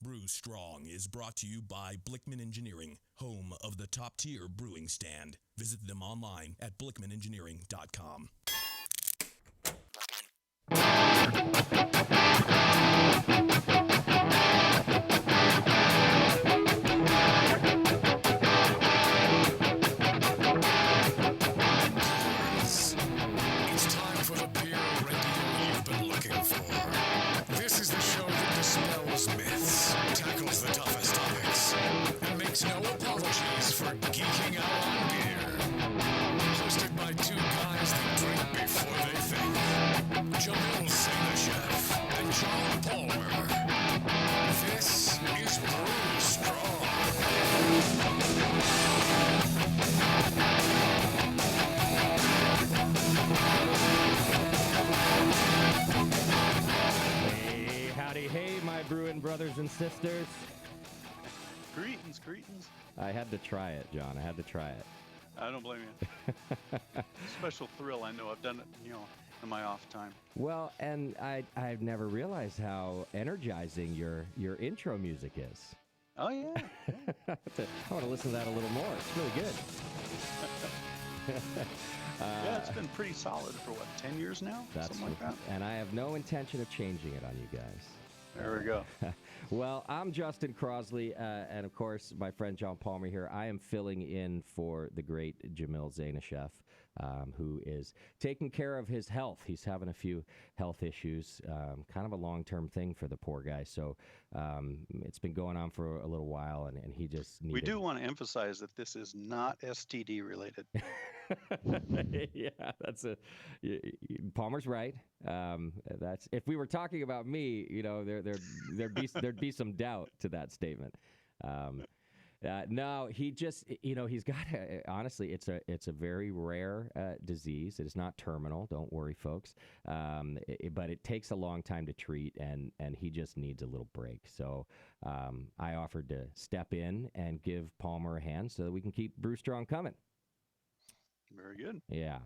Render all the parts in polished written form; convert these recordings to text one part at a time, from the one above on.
Brew Strong is brought to you by Blickman Engineering, home of the top-tier brewing stand. Visit them online at blickmanengineering.com. It's time for the beer radio you've been looking for. This is the show that dispels myths, tackles the toughest topics, and makes no apologies for geeking out on beer. Hosted by two guys that drink before they think, Jamil Zainasheff and John Palmer. This is Brew Strong. Hey, howdy, hey, my brewing brothers and sisters. Greetings. I had to try it, John. I had to try it. I don't blame you. Special thrill. I know I've done it, in my off time. Well, and I've never realized how energizing your intro music is. Oh, yeah. I want to listen to that a little more. It's really good. Yeah, it's been pretty solid for, 10 years now? Something like that. And I have no intention of changing it on you guys. There we go. Well, I'm Justin Crossley, and of course, my friend John Palmer here. I am filling in for the great Jamil Zainasheff, who is taking care of his health. He's having a few health issues, kind of a long-term thing for the poor guy. So it's been going on for a little while, and he just needed... We do want to emphasize that this is not STD related. Yeah, Palmer's right. That's if we were talking about me, there'd be some doubt to that statement. No, he just, he's got honestly, it's a very rare disease. It is not terminal. Don't worry, folks. But it takes a long time to treat, and he just needs a little break. So I offered to step in and give Palmer a hand so that we can keep Brew Strong coming. Very good. Yeah.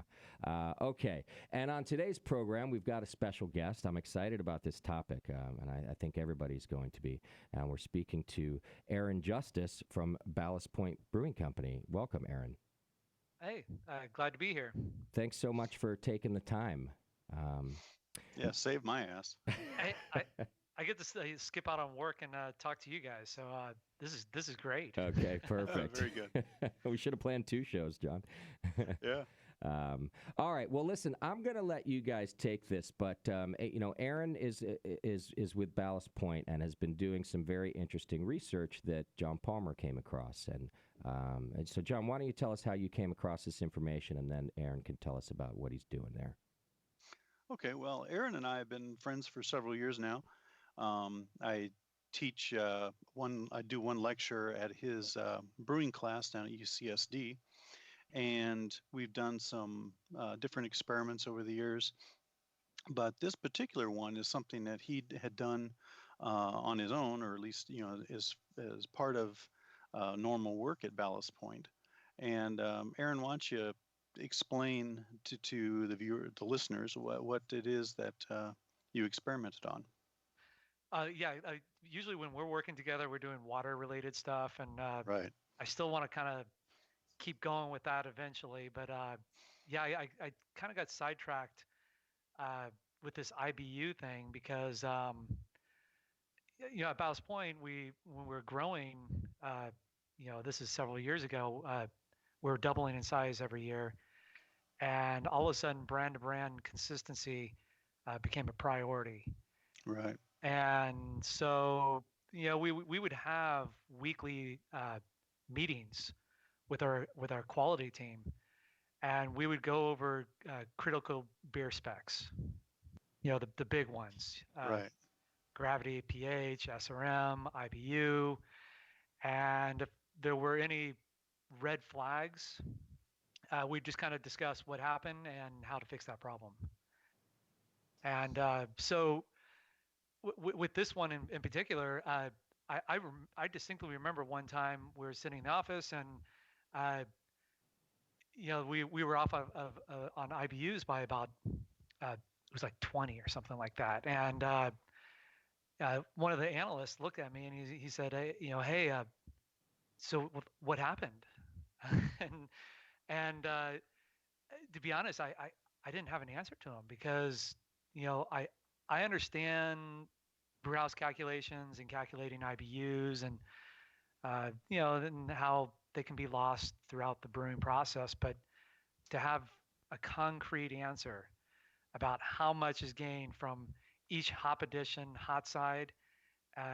Okay. And on today's program, we've got a special guest. I'm excited about this topic, and I think everybody's going to be. And we're speaking to Aaron Justus from Ballast Point Brewing Company. Welcome, Aaron. Hey, glad to be here. Thanks so much for taking the time. Yeah, save my ass. I get to skip out on work and talk to you guys, so this is great. Okay, perfect. Very good. We should have planned 2 shows, John. Yeah. All right. Well, listen, I'm going to let you guys take this, but Aaron is with Ballast Point and has been doing some very interesting research that John Palmer came across. And so, John, why don't you tell us how you came across this information, and then Aaron can tell us about what he's doing there. Okay, well, Aaron and I have been friends for several years now. I teach I do one lecture at his brewing class down at UCSD, and we've done some different experiments over the years. But this particular one is something that he had done on his own, or at least as part of normal work at Ballast Point. And Aaron, why don't you explain to the listeners, what it is that you experimented on? Usually when we're working together, we're doing water-related stuff, and Right. I still want to kind of keep going with that eventually. But I kind of got sidetracked with this IBU thing because at Ballast Point, when we were growing, this is several years ago, we were doubling in size every year, and all of a sudden, brand-to-brand consistency became a priority. Right. And so, we would have weekly meetings with our quality team, and we would go over critical beer specs, the big ones, Right. gravity, pH, SRM, IBU, and if there were any red flags, we'd just kind of discuss what happened and how to fix that problem. And so with this one in particular, I distinctly remember one time we were sitting in the office, and we were off on IBUs by about it was like 20 or something like that, and one of the analysts looked at me and he said, hey, so what happened? and and to be honest, I didn't have an answer to him because I understand brewhouse calculations and calculating IBUs and and how they can be lost throughout the brewing process, but to have a concrete answer about how much is gained from each hop addition, hot side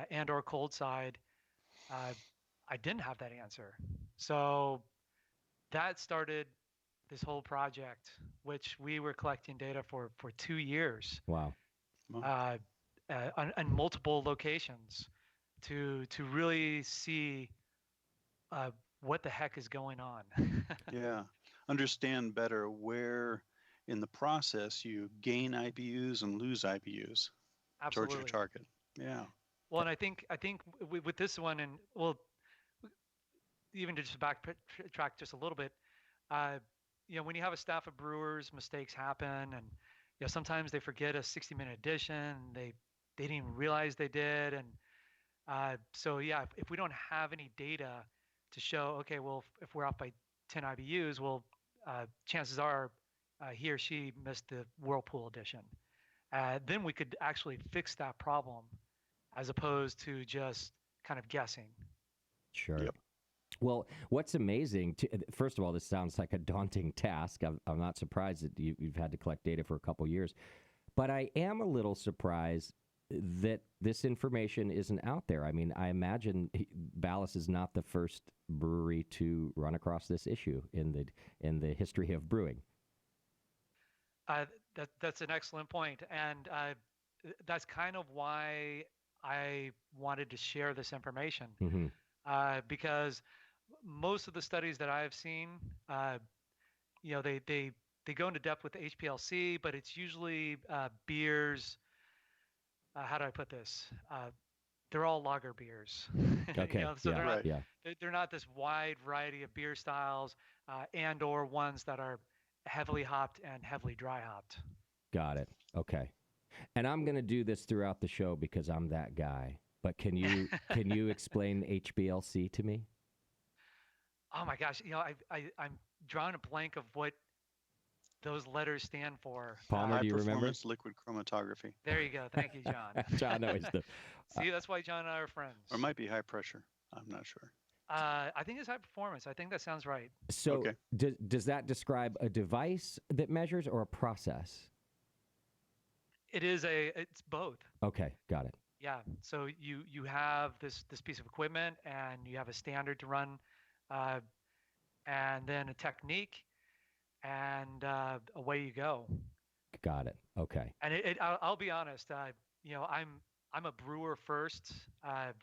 and or cold side, uh, I didn't have that answer. So that started this whole project, which we were collecting data for 2 years. Wow. On multiple locations to really see what the heck is going on. Yeah. Understand better where in the process you gain IBUs and lose IBUs towards your Absolutely. target. Yeah. Well, and I think with this one, and well, even to just backtrack just a little bit, when you have a staff of brewers, mistakes happen, and sometimes they forget a 60-minute addition. They didn't even realize they did, and so yeah, if we don't have any data to show, okay, well, if we're off by 10 IBUs, well, chances are he or she missed the whirlpool addition. Then we could actually fix that problem, as opposed to just kind of guessing. Sure. Yep. Well, what's amazing, first of all, this sounds like a daunting task. I'm not surprised that you've had to collect data for a couple years, but I am a little surprised that this information isn't out there. I mean, I imagine Ballast is not the first brewery to run across this issue in the history of brewing. That's an excellent point, and that's kind of why I wanted to share this information, because most of the studies that I've seen, they go into depth with the HPLC, but it's usually beers. How do I put this? They're all lager beers. Okay. So yeah. they're not this wide variety of beer styles, and or ones that are heavily hopped and heavily dry hopped. Got it. Okay. And I'm going to do this throughout the show because I'm that guy. But can you explain HPLC to me? Oh my gosh, I'm drawing a blank of what those letters stand for. Palmer, do you remember? High-performance liquid chromatography. There you go. Thank you, John. John always does. See, that's why John and I are friends. Or it might be high pressure. I'm not sure. I think it's high performance. I think that sounds right. So Okay. Does that describe a device that measures or a process? It's both. Okay, got it. Yeah. So you have this piece of equipment, and you have a standard to run, and then a technique, and away you go. Got it. Okay. And I'll be honest. I'm a brewer first. I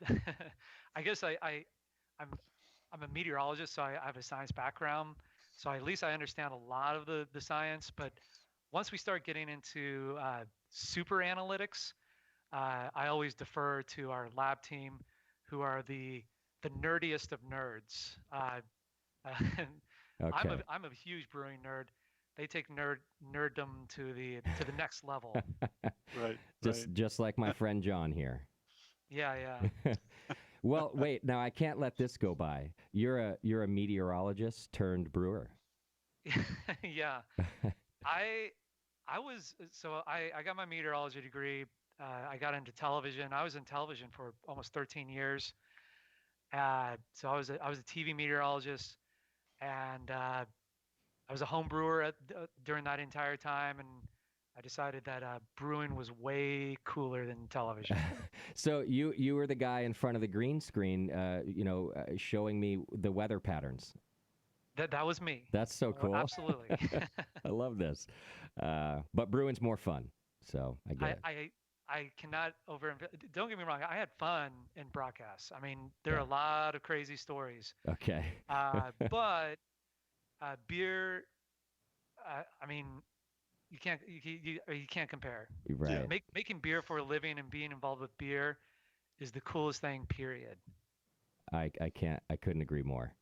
guess I'm a meteorologist, so I have a science background. So at least I understand a lot of the science. But once we start getting into super analytics, I always defer to our lab team, who are the nerdiest of nerds. Okay. I'm a huge brewing nerd. They take nerddom to the next level. Right. Just like my friend John here. Yeah. Well, wait. Now I can't let this go by. You're a meteorologist turned brewer. Yeah. I got my meteorology degree. I got into television. I was in television for almost 13 years. So I was a TV meteorologist, and I was a home brewer during that entire time, and I decided that brewing was way cooler than television. So you were the guy in front of the green screen, showing me the weather patterns. That was me. That's so cool. Absolutely. I love this. But brewing's more fun, so I get it. I cannot don't get me wrong. I had fun in broadcasts. I mean, there are a lot of crazy stories. Okay. But beer, I mean, you can't compare. Right. Making beer for a living and being involved with beer is the coolest thing, period. I couldn't agree more.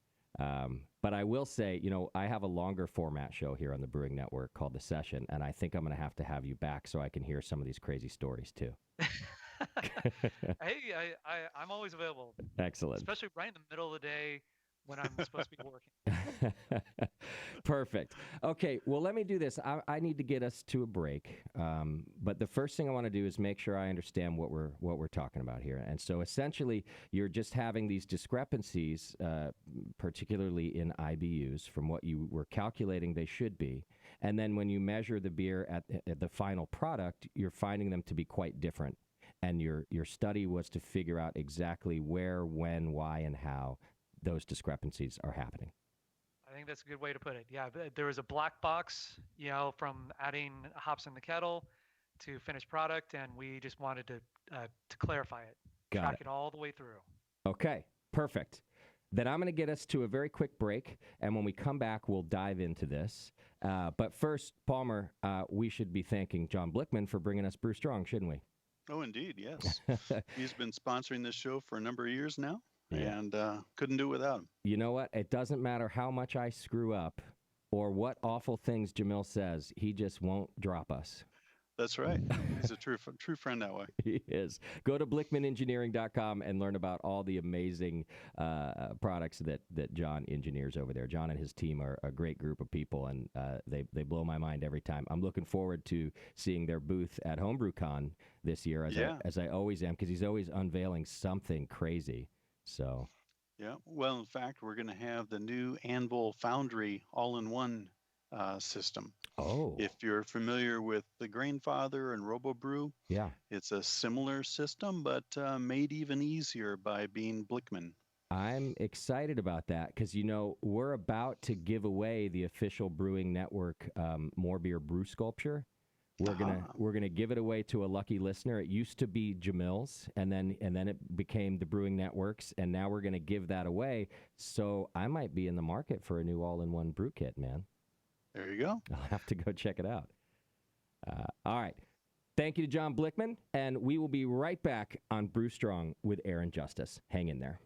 But I will say, I have a longer format show here on the Brewing Network called The Session, and I think I'm going to have you back so I can hear some of these crazy stories too. Hey, I'm always available. Excellent. Especially right in the middle of the day when I'm supposed to be working. Perfect. Okay, well, let me do this. I need to get us to a break, but the first thing I want to do is make sure I understand what we're talking about here. And so, essentially, you're just having these discrepancies, particularly in IBUs, from what you were calculating they should be, and then when you measure the beer at the final product, you're finding them to be quite different. And your study was to figure out exactly where, when, why, and how those discrepancies are happening. I think that's a good way to put it. Yeah, there was a black box, from adding hops in the kettle to finished product, and we just wanted to clarify it, track it all the way through. Okay, perfect. Then I'm going to get us to a very quick break, and when we come back, we'll dive into this. But first, Palmer, we should be thanking John Blickman for bringing us Brew Strong, shouldn't we? Oh, indeed, yes. He's been sponsoring this show for a number of years now. Yeah. And couldn't do it without him. You know what? It doesn't matter how much I screw up or what awful things Jamil says. He just won't drop us. That's right. He's a true friend that way. He is. Go to blickmanengineering.com and learn about all the amazing products that John engineers over there. John and his team are a great group of people, and they blow my mind every time. I'm looking forward to seeing their booth at HomebrewCon this year, as I always am, because he's always unveiling something crazy. So, yeah. Well, in fact, we're going to have the new Anvil Foundry all-in-one system. Oh. If you're familiar with the Grainfather and RoboBrew, yeah, it's a similar system, but made even easier by being Blickman. I'm excited about that because, we're about to give away the official Brewing Network More Beer Brew Sculpture. We're gonna give it away to a lucky listener. It used to be Jamil's, and then it became the Brewing Network's, and now we're gonna give that away. So I might be in the market for a new all-in-one brew kit, man. There you go. I'll have to go check it out. All right. Thank you to John Blickman, and we will be right back on Brew Strong with Aaron Justus. Hang in there.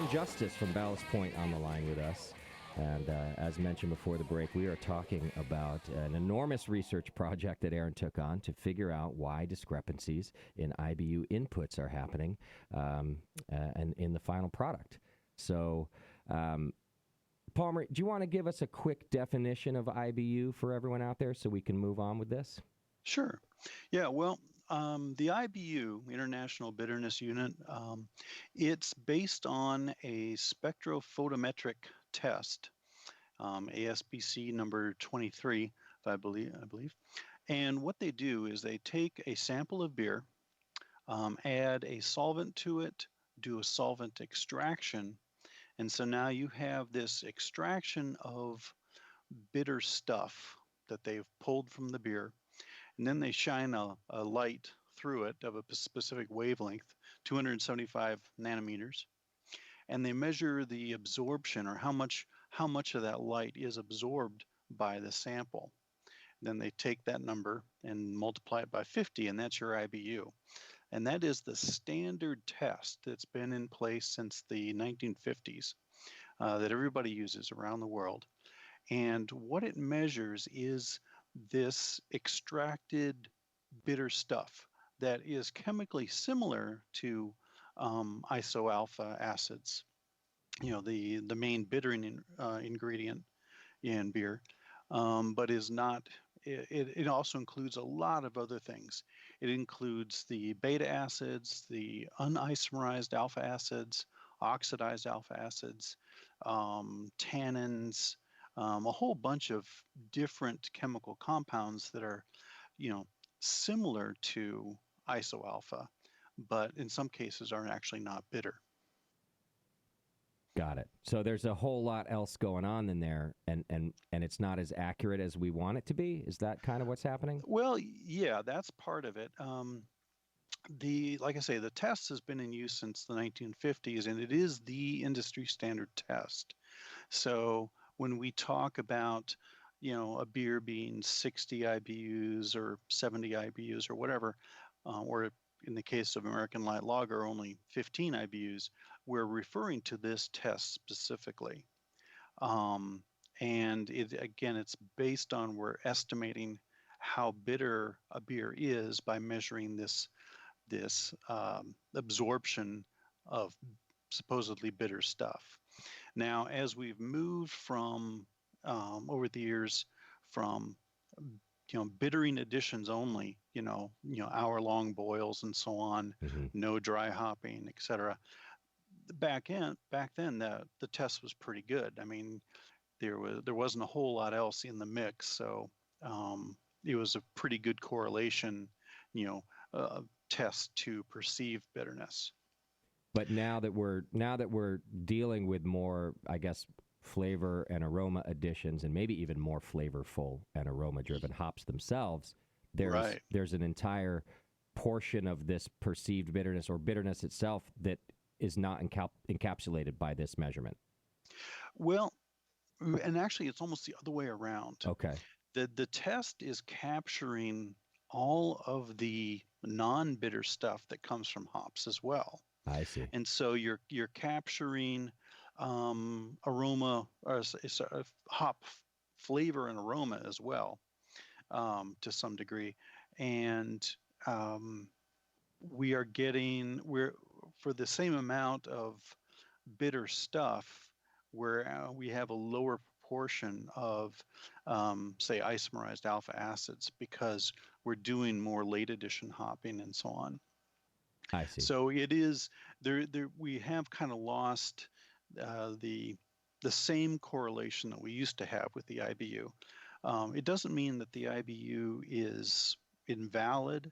Aaron Justus from Ballast Point on the line with us. And as mentioned before the break, we are talking about an enormous research project that Aaron took on to figure out why discrepancies in IBU inputs are happening and in the final product. So, Palmer, do you want to give us a quick definition of IBU for everyone out there so we can move on with this? Sure. Yeah, well, the IBU, International Bitterness Unit, it's based on a spectrophotometric test, ASBC number 23, I believe. And what they do is they take a sample of beer, add a solvent to it, do a solvent extraction, and so now you have this extraction of bitter stuff that they've pulled from the beer, and then they shine a light through it of a specific wavelength, 275 nanometers, and they measure the absorption, or how much of that light is absorbed by the sample. Then they take that number and multiply it by 50, and that's your IBU. And that is the standard test that's been in place since the 1950s that everybody uses around the world. And what it measures is this extracted bitter stuff that is chemically similar to isoalpha acids, the main bittering ingredient in beer, but is not. It also includes a lot of other things. It includes the beta acids, the unisomerized alpha acids, oxidized alpha acids, tannins, a whole bunch of different chemical compounds that are, similar to isoalpha, but in some cases are actually not bitter. Got it. So there's a whole lot else going on in there, and it's not as accurate as we want it to be. Is that kind of what's happening? Well, yeah, that's part of it. Like I say, the test has been in use since the 1950s, and it is the industry standard test. So when we talk about, a beer being 60 IBUs or 70 IBUs or whatever, or in the case of American Light Lager, only 15 IBUs, we're referring to this test specifically. And it's based on, we're estimating how bitter a beer is by measuring this absorption of supposedly bitter stuff. Now, as we've moved from over the years from bittering additions only, hour-long boils and so on, no dry hopping, etc. Back then, the test was pretty good. I mean, there wasn't a whole lot else in the mix, so it was a pretty good correlation, test to perceived bitterness. But now that we're dealing with more, I guess, flavor and aroma additions, and maybe even more flavorful and aroma-driven hops themselves, there's an entire portion of this perceived bitterness or bitterness itself that is not encapsulated by this measurement. Well, and actually, it's almost the other way around. Okay. The test is capturing all of the non-bitter stuff that comes from hops as well. I see. And so you're capturing aroma, or hop flavor and aroma as well, to some degree. And we're for the same amount of bitter stuff, where we have a lower proportion of, say, isomerized alpha acids, because we're doing more late addition hopping and so on. I see. So it is there. We have kind of lost the same correlation that we used to have with the IBU. It doesn't mean that the IBU is invalid.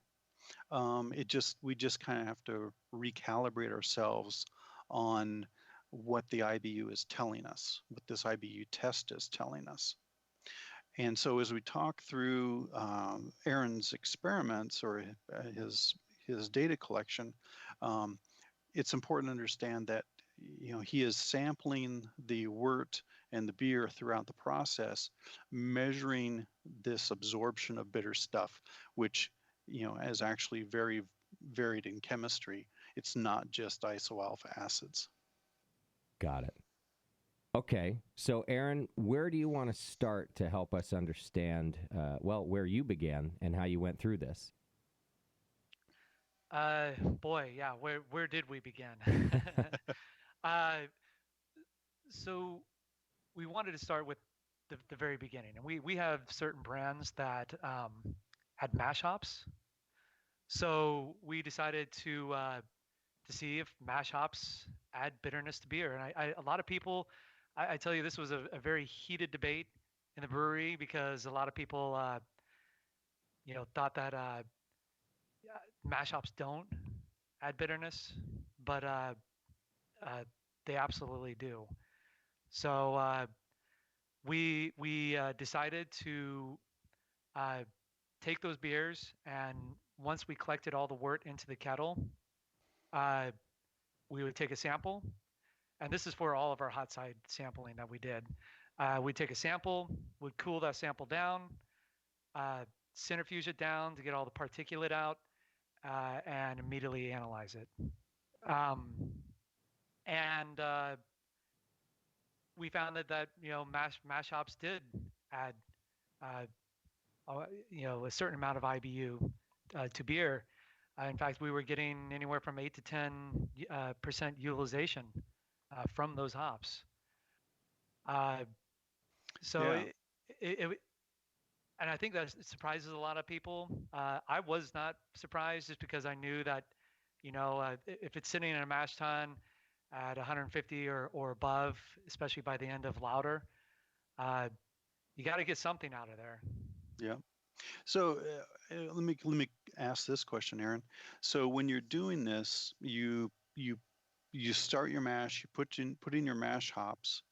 We just kind of have to recalibrate ourselves on what the IBU is telling us, what this IBU test is telling us. And so as we talk through Aaron's experiments or his data collection, it's important to understand that he is sampling the wort and the beer throughout the process, measuring this absorption of bitter stuff, which is actually very varied in chemistry. It's not just isoalpha acids. Got it. Okay. So, Aaron, where do you want to start to help us understand, where you began and how you went through this? Boy, yeah. Where did we begin? uh, so we wanted to start with the very beginning, and we have certain brands that had mash hops. So we decided to see if mash hops add bitterness to beer. And a lot of people, I tell you, this was a very heated debate in the brewery because a lot of people, thought that mash hops don't add bitterness, but they absolutely do. So we decided to uh, take those beers, and once we collected all the wort into the kettle, uh, we would take a sample, and this is for all of our hot side sampling that we did. We'd take a sample, would cool that sample down, centrifuge it down to get all the particulate out, and immediately analyze it. Um, and we found that mash hops did add a certain amount of IBU to beer. In fact, we were getting anywhere from 8 to 10% utilization from those hops. So Yeah. and I think that surprises a lot of people. I was not surprised just because I knew that, if it's sitting in a mash tun at 150 or above, especially by the end of lauter, you got to get something out of there. Yeah. So let me ask this question, Aaron. So when you're doing this, you start your mash, you put in your mash hops.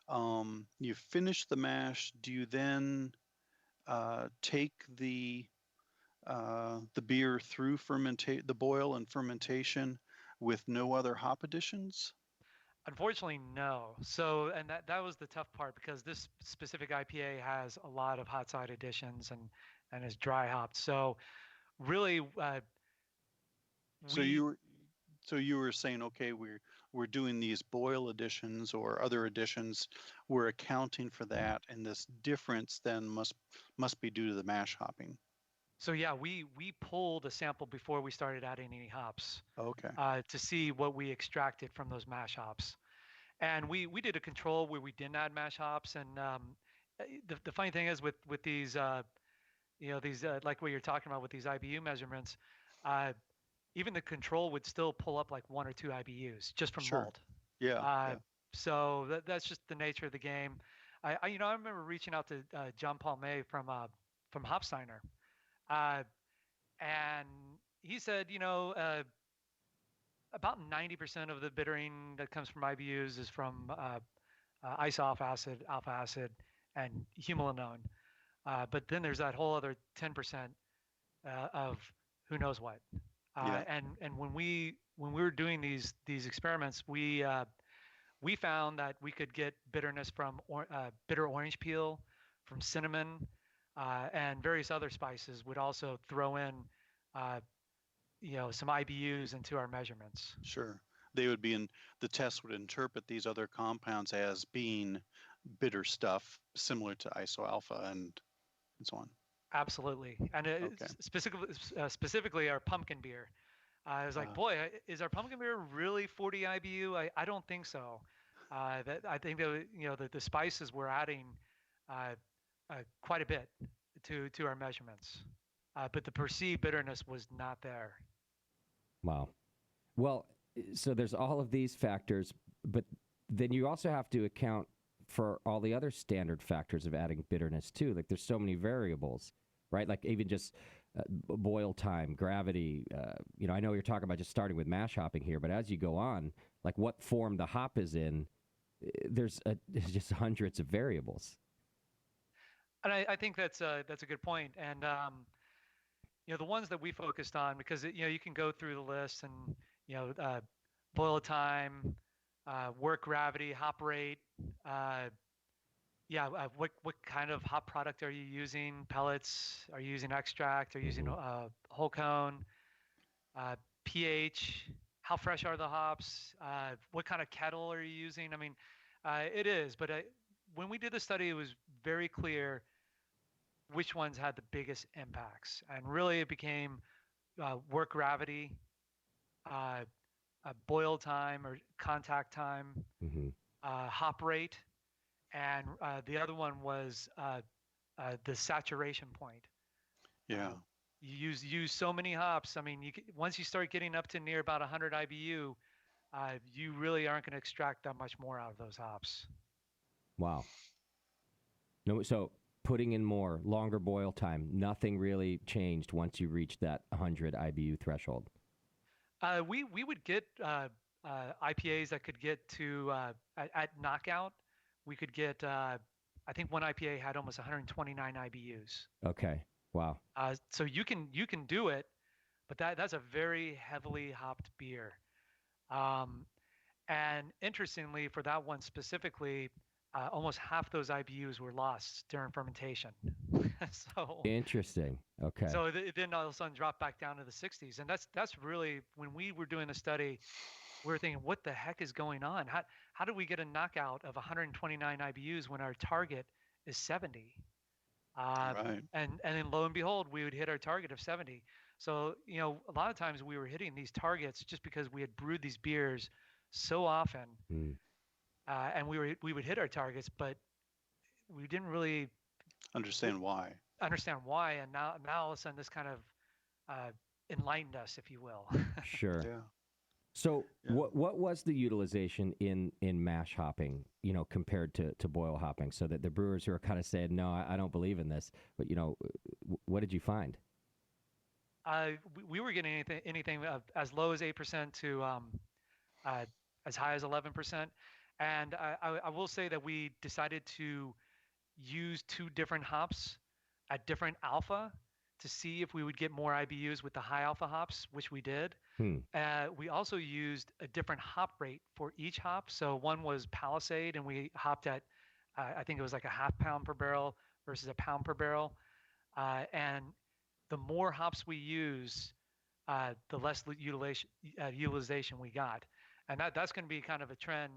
You finish the mash. Do you then take the beer through the boil and fermentation with no other hop additions? Unfortunately, no. So, and that was the tough part because this specific IPA has a lot of hot side additions and is dry hopped. So, really, So you were saying, okay, we're doing these boil additions or other additions. We're accounting for that, and this difference then must be due to the mash hopping. So yeah, we pulled a sample before we started adding any hops Okay. to see what we extracted from those mash hops, and we did a control where we didn't add mash hops. And the funny thing is with these these like what you're talking about with these IBU measurements, even the control would still pull up like 1 or 2 IBUs just from Sure. malt. Yeah. Uh, so that's just the nature of the game. I remember reaching out to John Paul May from Hopsteiner, uh, and he said, about 90% of the bittering that comes from IBUs is from alpha acid, and humulinone. But then there's that whole other 10% of who knows what. Yeah. And when we were doing these experiments, we found that we could get bitterness from bitter orange peel, from cinnamon, and various other spices. Would also throw in, some IBUs into our measurements. Sure. They would be the test would interpret these other compounds as being bitter stuff similar to isoalpha and so on. Absolutely, and Okay. specifically our pumpkin beer. I was like, boy, is our pumpkin beer really 40 IBU? I don't think so. That I think that the spices were adding quite a bit to our measurements, but the perceived bitterness was not there. Wow. Well, so there's all of these factors, but then you also have to account for all the other standard factors of adding bitterness too. Like there's so many variables, right? Like even just boil time, gravity. I know you're talking about just starting with mash hopping here, but as you go on, like what form the hop is in, there's just hundreds of variables. And I think that's a good point. And the ones that we focused on, because you can go through the list and boil time, work gravity, hop rate. What kind of hop product are you using? Pellets? Are you using extract? Are you using whole cone? pH? how fresh are the hops? What kind of kettle are you using? I mean, it is, but when we did the study, it was very clear which ones had the biggest impacts. And really it became work gravity, uh, boil time or contact time, hop rate, and the other one was the saturation point. Yeah. You use so many hops. I mean, once you start getting up to near about 100 IBU, you really aren't going to extract that much more out of those hops. Wow. No, so putting in more, longer boil time, nothing really changed once you reached that 100 IBU threshold. We would get IPAs that could get to at knockout. We could get I think one IPA had almost 129 IBUs. Okay. Wow. So you can do it, but that's a very heavily hopped beer. And interestingly, for that one specifically, almost half those IBUs were lost during fermentation. So interesting. Okay. So it then all of a sudden dropped back down to the 60s, and that's really when we were doing the study, we were thinking, what the heck is going on? How do we get a knockout of 129 IBUs when our target is 70? Right. And then lo and behold, we would hit our target of 70. So a lot of times we were hitting these targets just because we had brewed these beers so often, and we would hit our targets, but we didn't really understand why. And now all of a sudden this kind of enlightened us, if you will. Sure. Yeah. So what was the utilization in mash hopping, compared to boil hopping, so that the brewers who are kind of saying, no, I don't believe in this, but what did you find? We were getting anything as low as 8% to as high as 11%. And I will say that we decided to use 2 different hops at different alpha to see if we would get more IBUs with the high alpha hops, which we did. We also used a different hop rate for each hop. So one was Palisade, and we hopped at, I think it was like a ½ pound per barrel versus a pound per barrel. And the more hops we use, the less utilization we got. And that's going to be kind of a trend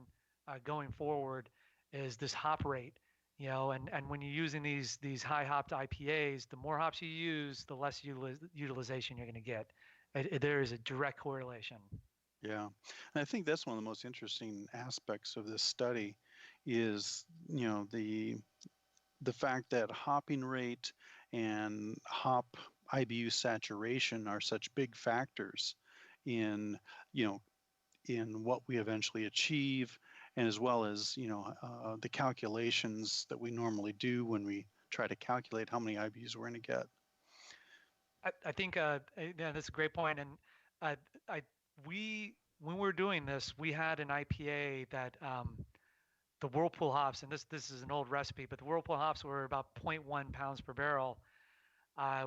going forward, is this hop rate. And when you're using these high hopped IPAs, the more hops you use, the less utilization you're going to get. There is a direct correlation. Yeah, and I think that's one of the most interesting aspects of this study is, the fact that hopping rate and hop IBU saturation are such big factors in, in what we eventually achieve, and as well as, the calculations that we normally do when we try to calculate how many IBUs we're going to get. I think that's a great point. And when we were doing this, we had an IPA that the Whirlpool hops, and this is an old recipe, but the Whirlpool hops were about 0.1 pounds per barrel,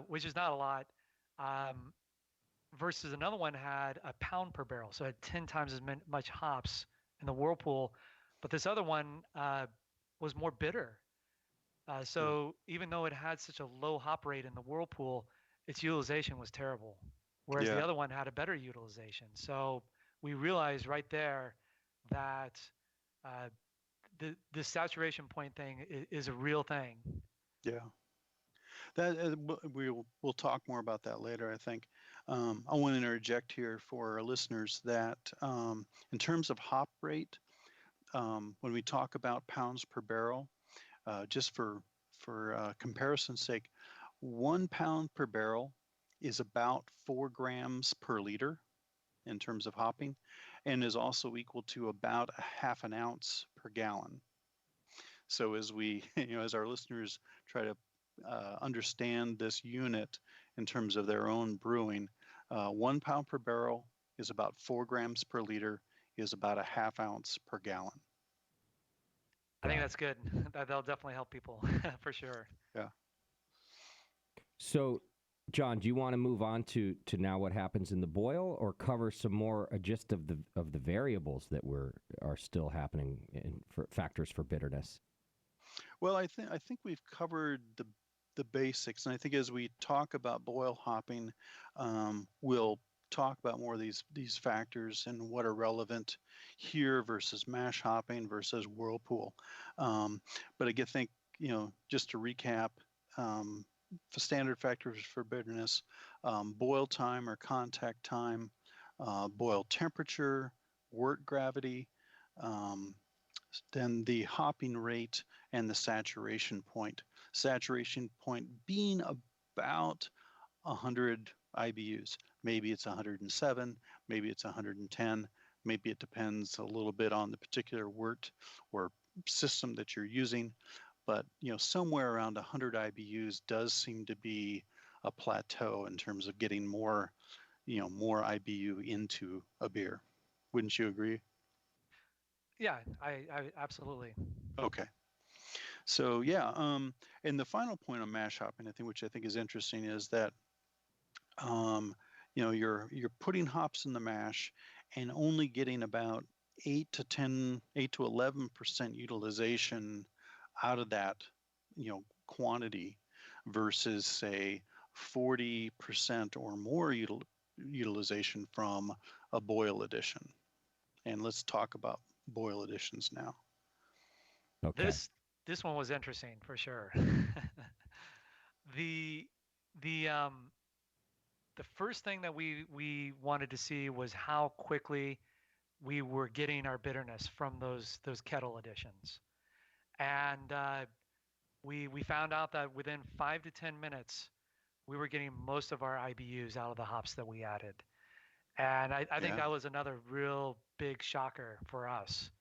which is not a lot, versus another one had a pound per barrel, so it had 10 times as much hops in the Whirlpool, but this other one was more bitter. So even though it had such a low hop rate in the Whirlpool, its utilization was terrible, whereas the other one had a better utilization. So we realized right there that the saturation point thing is a real thing. Yeah. That we'll talk more about that later, I think. I want to interject here for our listeners that in terms of hop rate, when we talk about pounds per barrel, just for comparison's sake, 1 pound per barrel is about 4 grams per liter in terms of hopping, and is also equal to about a ½ an ounce per gallon. So as we, as our listeners try to understand this unit in terms of their own brewing, 1 pound per barrel is about 4 grams per liter, is about a ½ ounce per gallon. I think that's good. That'll definitely help people for sure. Yeah. So, John, do you want to move on to now what happens in the boil, or cover some more just of the variables that are still happening for factors for bitterness? Well, I think we've covered the basics, and I think as we talk about boil hopping, we'll talk about more of these factors and what are relevant here versus mash hopping versus whirlpool. But I think, just to recap, the standard factors for bitterness: boil time or contact time, boil temperature, wort gravity, um, then the hopping rate, and the saturation point. Saturation point being about 100 IBUs. Maybe it's 107, maybe it's 110, maybe it depends a little bit on the particular wort or system that you're using. But somewhere around 100 IBUs does seem to be a plateau in terms of getting more IBU into a beer. Wouldn't you agree? Yeah, I absolutely. Okay. So yeah, and the final point on mash hopping, which I think is interesting, is that you're putting hops in the mash and only getting about 8 to 11% utilization out of that quantity versus say 40% or more utilization from a boil edition. And let's talk about boil editions now. Okay. This one was interesting for sure. the the the first thing that we wanted to see was how quickly we were getting our bitterness from those kettle additions, and we found out that within 5 to 10 minutes we were getting most of our IBUs out of the hops that we added, and I think that was another real big shocker for us.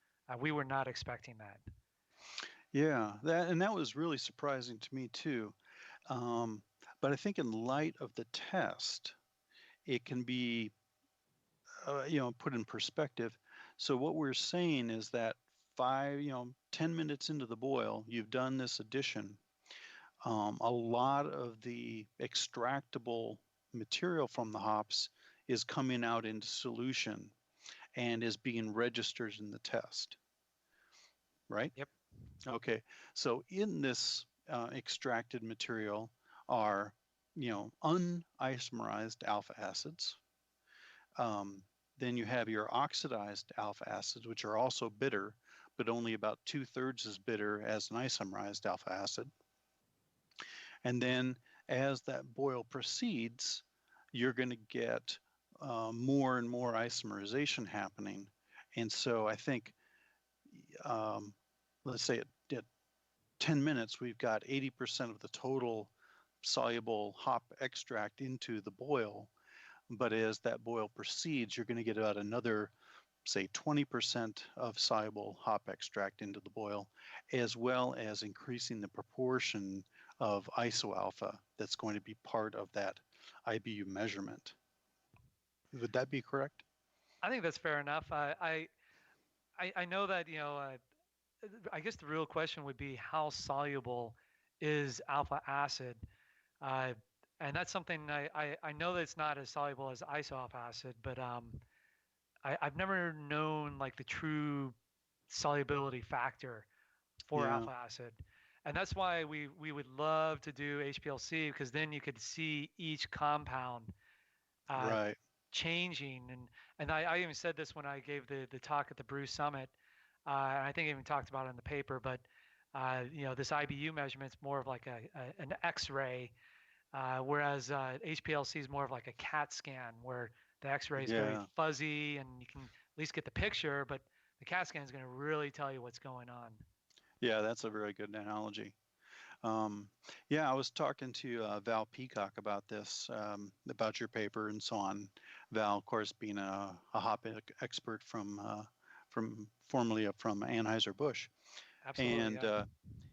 We were not expecting that. Yeah, that was really surprising to me too. But I think in light of the test, it can be put in perspective. So what we're saying is that 10 minutes into the boil, you've done this addition. A lot of the extractable material from the hops is coming out into solution and is being registered in the test, right? Yep. Okay, so in this extracted material are, unisomerized alpha acids. Then you have your oxidized alpha acids, which are also bitter, but only about 2/3 as bitter as an isomerized alpha acid. And then as that boil proceeds, you're going to get more and more isomerization happening. And so I think, let's say at 10 minutes, we've got 80% of the total soluble hop extract into the boil. But as that boil proceeds, you're going to get about another, say, 20% of soluble hop extract into the boil, as well as increasing the proportion of isoalpha that's going to be part of that IBU measurement. Would that be correct? I think that's fair enough. I know that I guess the real question would be how soluble is alpha acid, uh, and that's something I know that it's not as soluble as isoalpha acid, but I've never known like the true solubility factor for alpha acid, and that's why we would love to do HPLC, because then you could see each compound Right. changing, and I even said this when I gave the talk at the Brew Summit. And I think I even talked about it in the paper, but this IBU measurement is more of like an X-ray, whereas HPLC is more of like a CAT scan, where the X-ray is very fuzzy and you can at least get the picture, but the CAT scan is going to really tell you what's going on. Yeah, that's a very good analogy. I was talking to Val Peacock about this, about your paper and so on. Val, of course, being a hop expert from formerly from Anheuser-Busch. Absolutely. And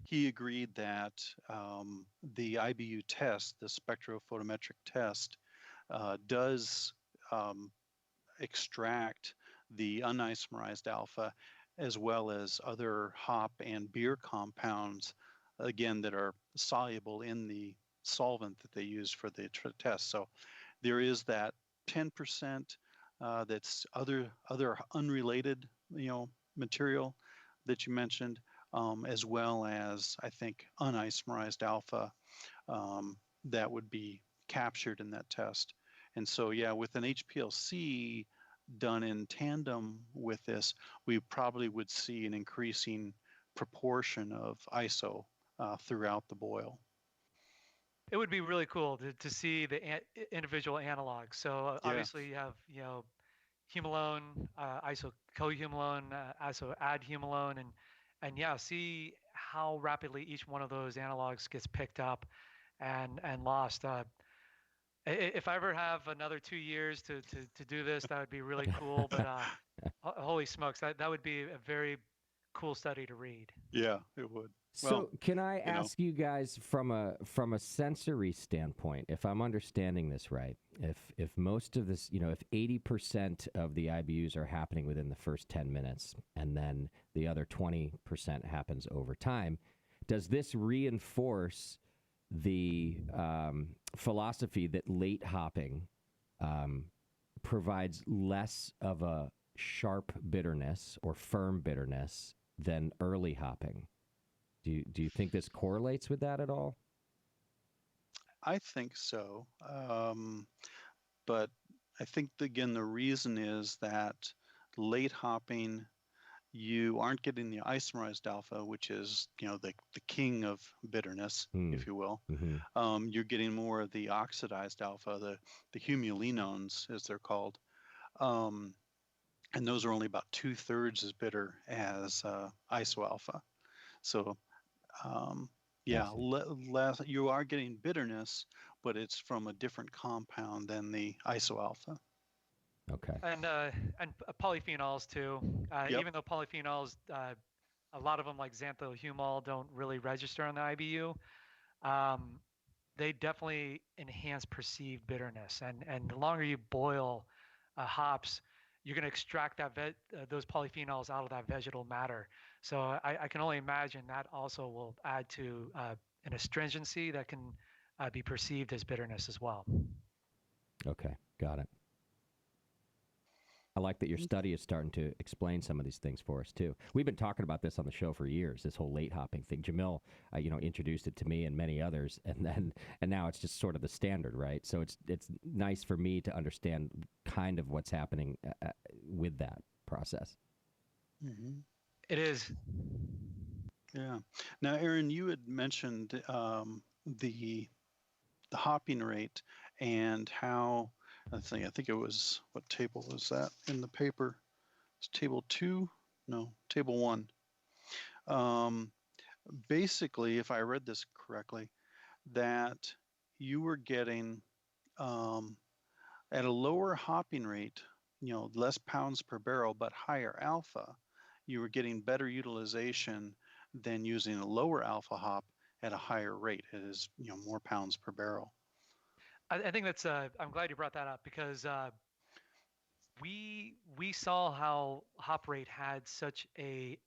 he agreed that the IBU test, the spectrophotometric test, does extract the unisomerized alpha as well as other hop and beer compounds, again, that are soluble in the solvent that they use for the test. So there is that 10% that's other unrelated, material that you mentioned, as well as, I think, unisomerized alpha that would be captured in that test. And so, yeah, with an HPLC done in tandem with this, we probably would see an increasing proportion of ISO throughout the boil. It would be really cool to see the individual analogs. So obviously you have, humalone, iso cohumalone, iso adhumalone, and yeah, see how rapidly each one of those analogs gets picked up and lost. If I ever have another 2 years to do this, that would be really cool. But holy smokes, that would be a very cool study to read. Yeah, it would. So Well, can I ask you guys from a sensory standpoint, if I'm understanding this right, if most of this, if 80% of the IBUs are happening within the first 10 minutes and then the other 20% happens over time, does this reinforce the philosophy that late hopping provides less of a sharp bitterness or firm bitterness than early hopping? Do you think this correlates with that at all? I think so. But I think, again, the reason is that late hopping, you aren't getting the isomerized alpha, which is, the king of bitterness, if you will. Mm-hmm. You're getting more of the oxidized alpha, the humulinones, as they're called. And those are only about 2/3 as bitter as iso alpha. So, less, you are getting bitterness, but it's from a different compound than the iso alpha. Okay. And polyphenols too. Yep. Even though polyphenols, a lot of them like xanthohumol don't really register on the IBU, they definitely enhance perceived bitterness. And the longer you boil hops, you're going to extract those polyphenols out of that vegetal matter. So I can only imagine that also will add to an astringency that can be perceived as bitterness as well. Okay, got it. I like that your study is starting to explain some of these things for us too. We've been talking about this on the show for years, this whole late hopping thing. Jamil, introduced it to me and many others, and now it's just sort of the standard, right? So it's nice for me to understand kind of what's happening with that process. Mm-hmm. It is. Yeah. Now, Aaron, you had mentioned the hopping rate and how. I think it was, what table was that in the paper? It's table 2? No, table 1. Basically, if I read this correctly, that you were getting at a lower hopping rate, less pounds per barrel, but higher alpha, you were getting better utilization than using a lower alpha hop at a higher rate. It is, more pounds per barrel. I think that's. I'm glad you brought that up because we saw how hop rate had such a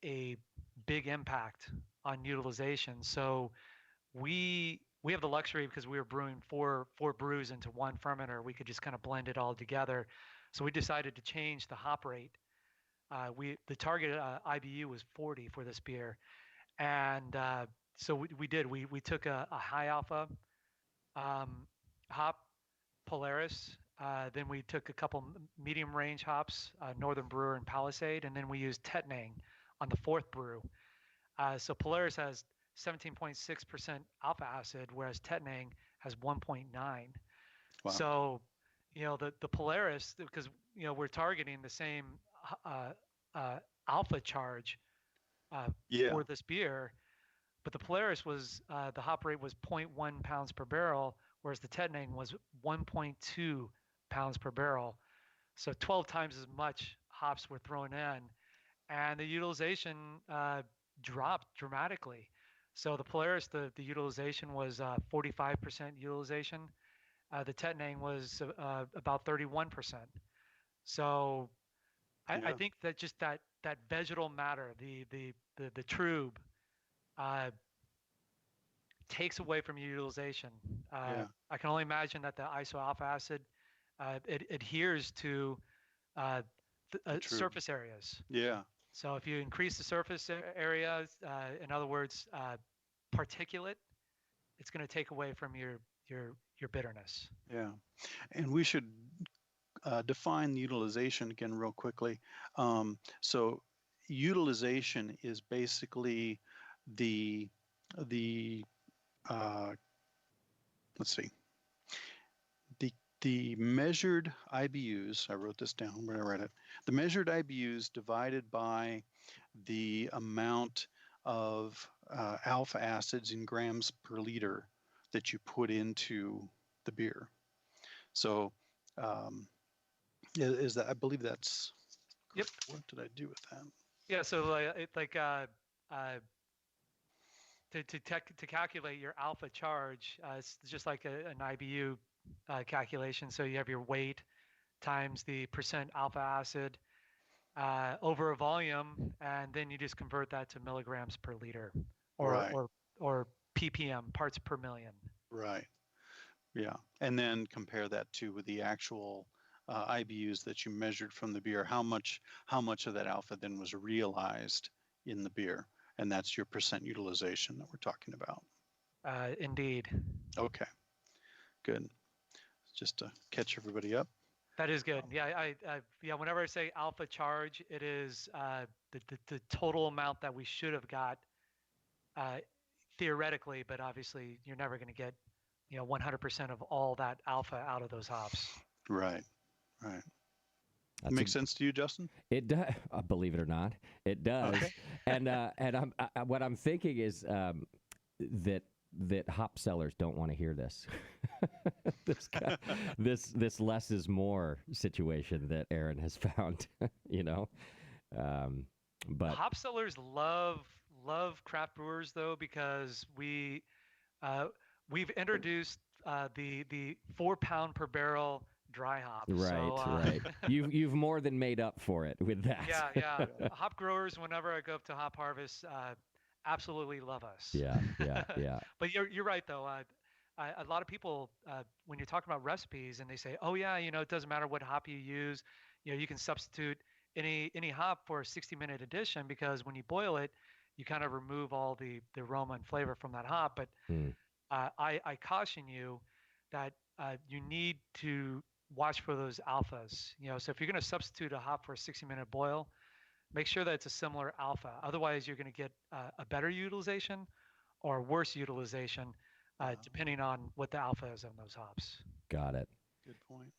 big impact on utilization. So we have the luxury, because we were brewing four brews into one fermenter, we could just kind of blend it all together. So we decided to change the hop rate. The target IBU was 40 for this beer, and so we did. We took a high alpha hop, Polaris. Then we took a couple medium range hops, Northern Brewer and Palisade, and then we used Tetnang on the fourth brew. So Polaris has 17.6% alpha acid, whereas Tetnang has 1.9. Wow. So, the Polaris, because we're targeting the same alpha charge for this beer, but the Polaris was the hop rate was 0.1 pounds per barrel, whereas the Tetnang was 1.2 pounds per barrel. So 12 times as much hops were thrown in, and the utilization dropped dramatically. So the Polaris, the utilization was 45% utilization. The Tetnang was about 31%. So I think that just that vegetal matter, the trube, takes away from utilization. I can only imagine that the iso-alpha acid it adheres to surface areas. Yeah. So if you increase the surface area, in other words, particulate, it's going to take away from your bitterness. Yeah, and we should define utilization again real quickly. So utilization is basically the uh, let's see, the measured IBUs. I wrote this down when I read it. The measured IBUs divided by the amount of alpha acids in grams per liter that you put into the beer. So is that, I believe that's, Yep. What did I do with that? Yeah. So to calculate your alpha charge, it's just like an IBU calculation. So you have your weight times the percent alpha acid over a volume, and then you just convert that to milligrams per liter, or ppm, parts per million. Right. Yeah, and then compare that to the actual IBUs that you measured from the beer. How much of that alpha then was realized in the beer, and that's your percent utilization that we're talking about. Indeed. Okay, good. Just to catch everybody up. That is good. Yeah, whenever I say alpha charge, it is the total amount that we should have got theoretically, but obviously you're never going to get 100% of all that alpha out of those hops. Right. Makes sense to you, Justin? It does. Believe it or not, it does. Okay. And what I'm thinking is that hop sellers don't want to hear this. this less is more situation that Aaron has found. But hop sellers love craft brewers though, because we've introduced the 4 pound per barrel dry hop. Right. You've more than made up for it with that. Yeah. Hop growers, whenever I go up to hop harvest, absolutely love us. Yeah. But you're right though. A lot of people, when you're talking about recipes, and they say, "Oh yeah, it doesn't matter what hop you use. You can substitute any hop for a 60-minute addition, because when you boil it, you kind of remove all the aroma and flavor from that hop." But I caution you that you need to watch for those alphas. So if you're going to substitute a hop for a 60-minute boil, make sure that it's a similar alpha. Otherwise, you're going to get a better utilization or worse utilization, depending on what the alpha is on those hops. Got it. Good point.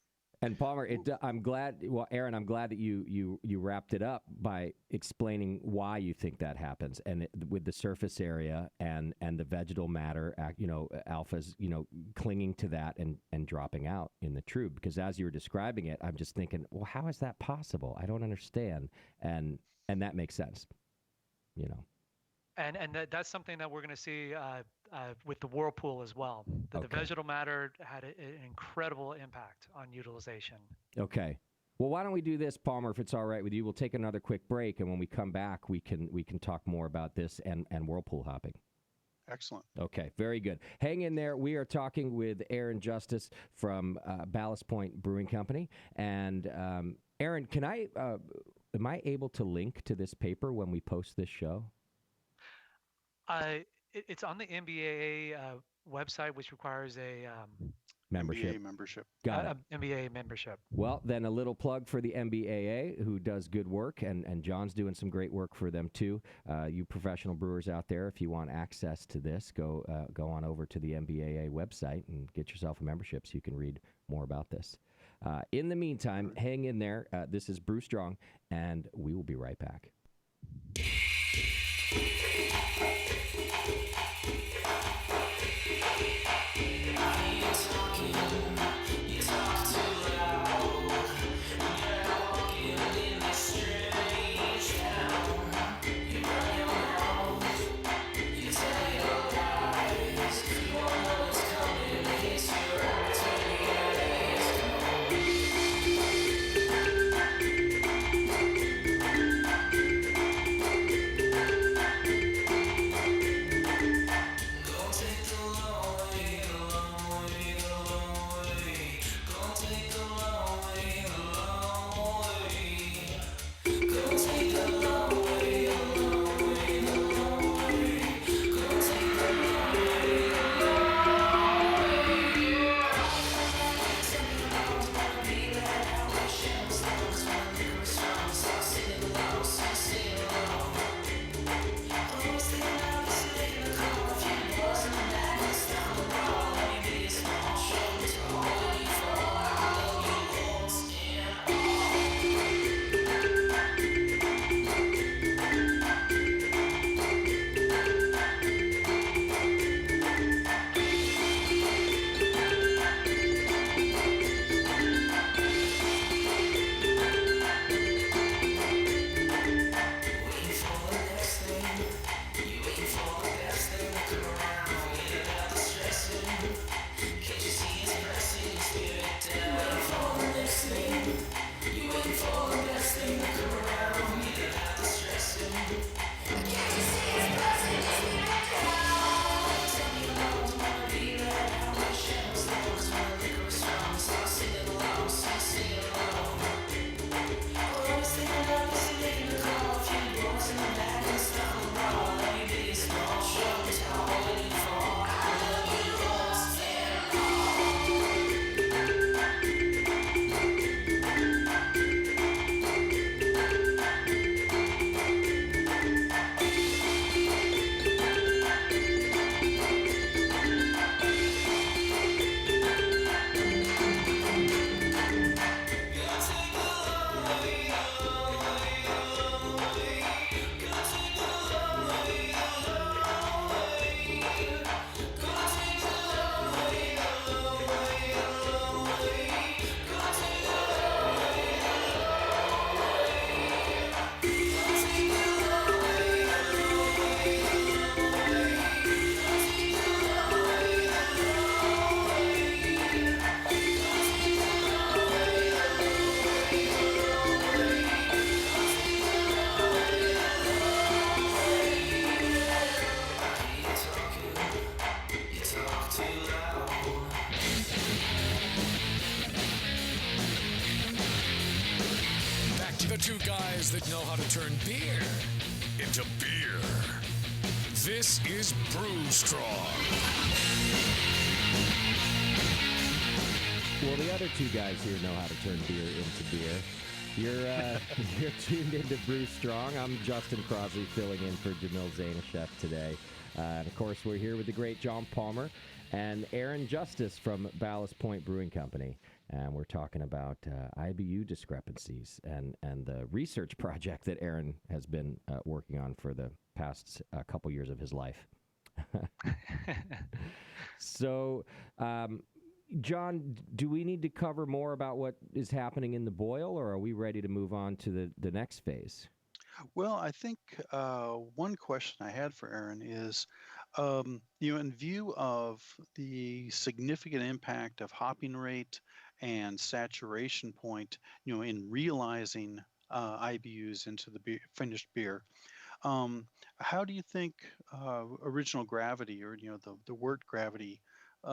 And Palmer, I'm glad. Well, Aaron, I'm glad that you wrapped it up by explaining why you think that happens, and with the surface area and the vegetal matter, alphas, clinging to that and dropping out in the trube. Because as you were describing it, I'm just thinking, well, how is that possible? I don't understand, and that makes sense. And that's something that we're going to see with the whirlpool as well. The vegetal matter had an incredible impact on utilization. Okay. Well, why don't we do this, Palmer, if it's all right with you? We'll take another quick break, and when we come back, we can talk more about this and whirlpool hopping. Excellent. Okay, very good. Hang in there. We are talking with Aaron Justus from Ballast Point Brewing Company. And Aaron, am I able to link to this paper when we post this show? It's on the MBAA website, which requires a membership. MBA membership. Got it. MBA membership. Well, then a little plug for the MBAA, who does good work, and John's doing some great work for them too. You professional brewers out there, if you want access to this, go on over to the MBAA website and get yourself a membership so you can read more about this. In the meantime, hang in there. This is Brew Strong, and we will be right back. the two guys that know how to turn beer into beer. This is Brew Strong. Well, the other two guys here know how to turn beer into beer. You're tuned into Brew Strong. I'm Justin Crossley filling in for Jamil Zainasheff today. And, of course, we're here with the great John Palmer and Aaron Justus from Ballast Point Brewing Company. And we're talking about IBU discrepancies and the research project that Aaron has been working on for the past couple years of his life. So, John, do we need to cover more about what is happening in the boil, or are we ready to move on to the next phase? Well, I think one question I had for Aaron is, in view of the significant impact of hopping rate and saturation point, in realizing IBUs into the finished beer, how do you think original gravity, or the wort gravity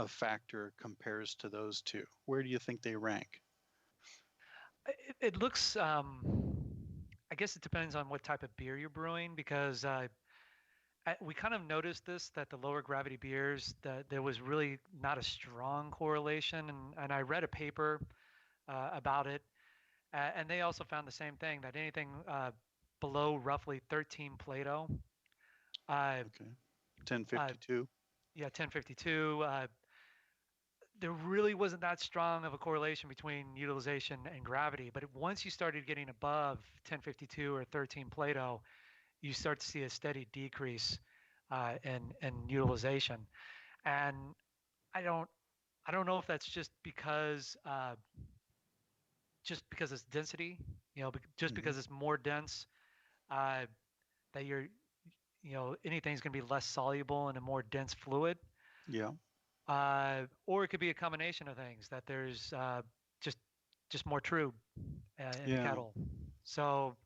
factor compares to those two? Where do you think they rank? It looks, I guess it depends on what type of beer you're brewing, because we kind of noticed this, that the lower gravity beers, that there was really not a strong correlation. And I read a paper about it, and they also found the same thing, that anything below roughly 13 Plato. Okay. 1052. Yeah, 1052. There really wasn't that strong of a correlation between utilization and gravity. But once you started getting above 1052 or 13 Plato, you start to see a steady decrease in utilization. And I don't know if that's just because it's density, just because it's more dense, that anything's going to be less soluble in a more dense fluid. Yeah. Or it could be a combination of things, that there's just more trube in the kettle. So,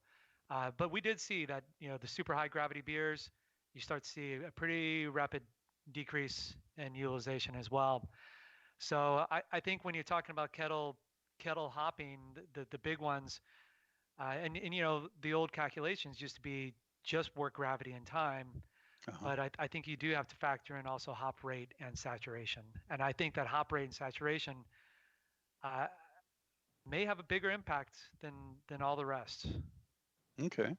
but we did see that, the super high gravity beers, you start to see a pretty rapid decrease in utilization as well. So I think when you're talking about kettle hopping, the big ones, and the old calculations used to be just wort gravity and time. But I think you do have to factor in also hop rate and saturation. And I think that hop rate and saturation may have a bigger impact than all the rest. Okay.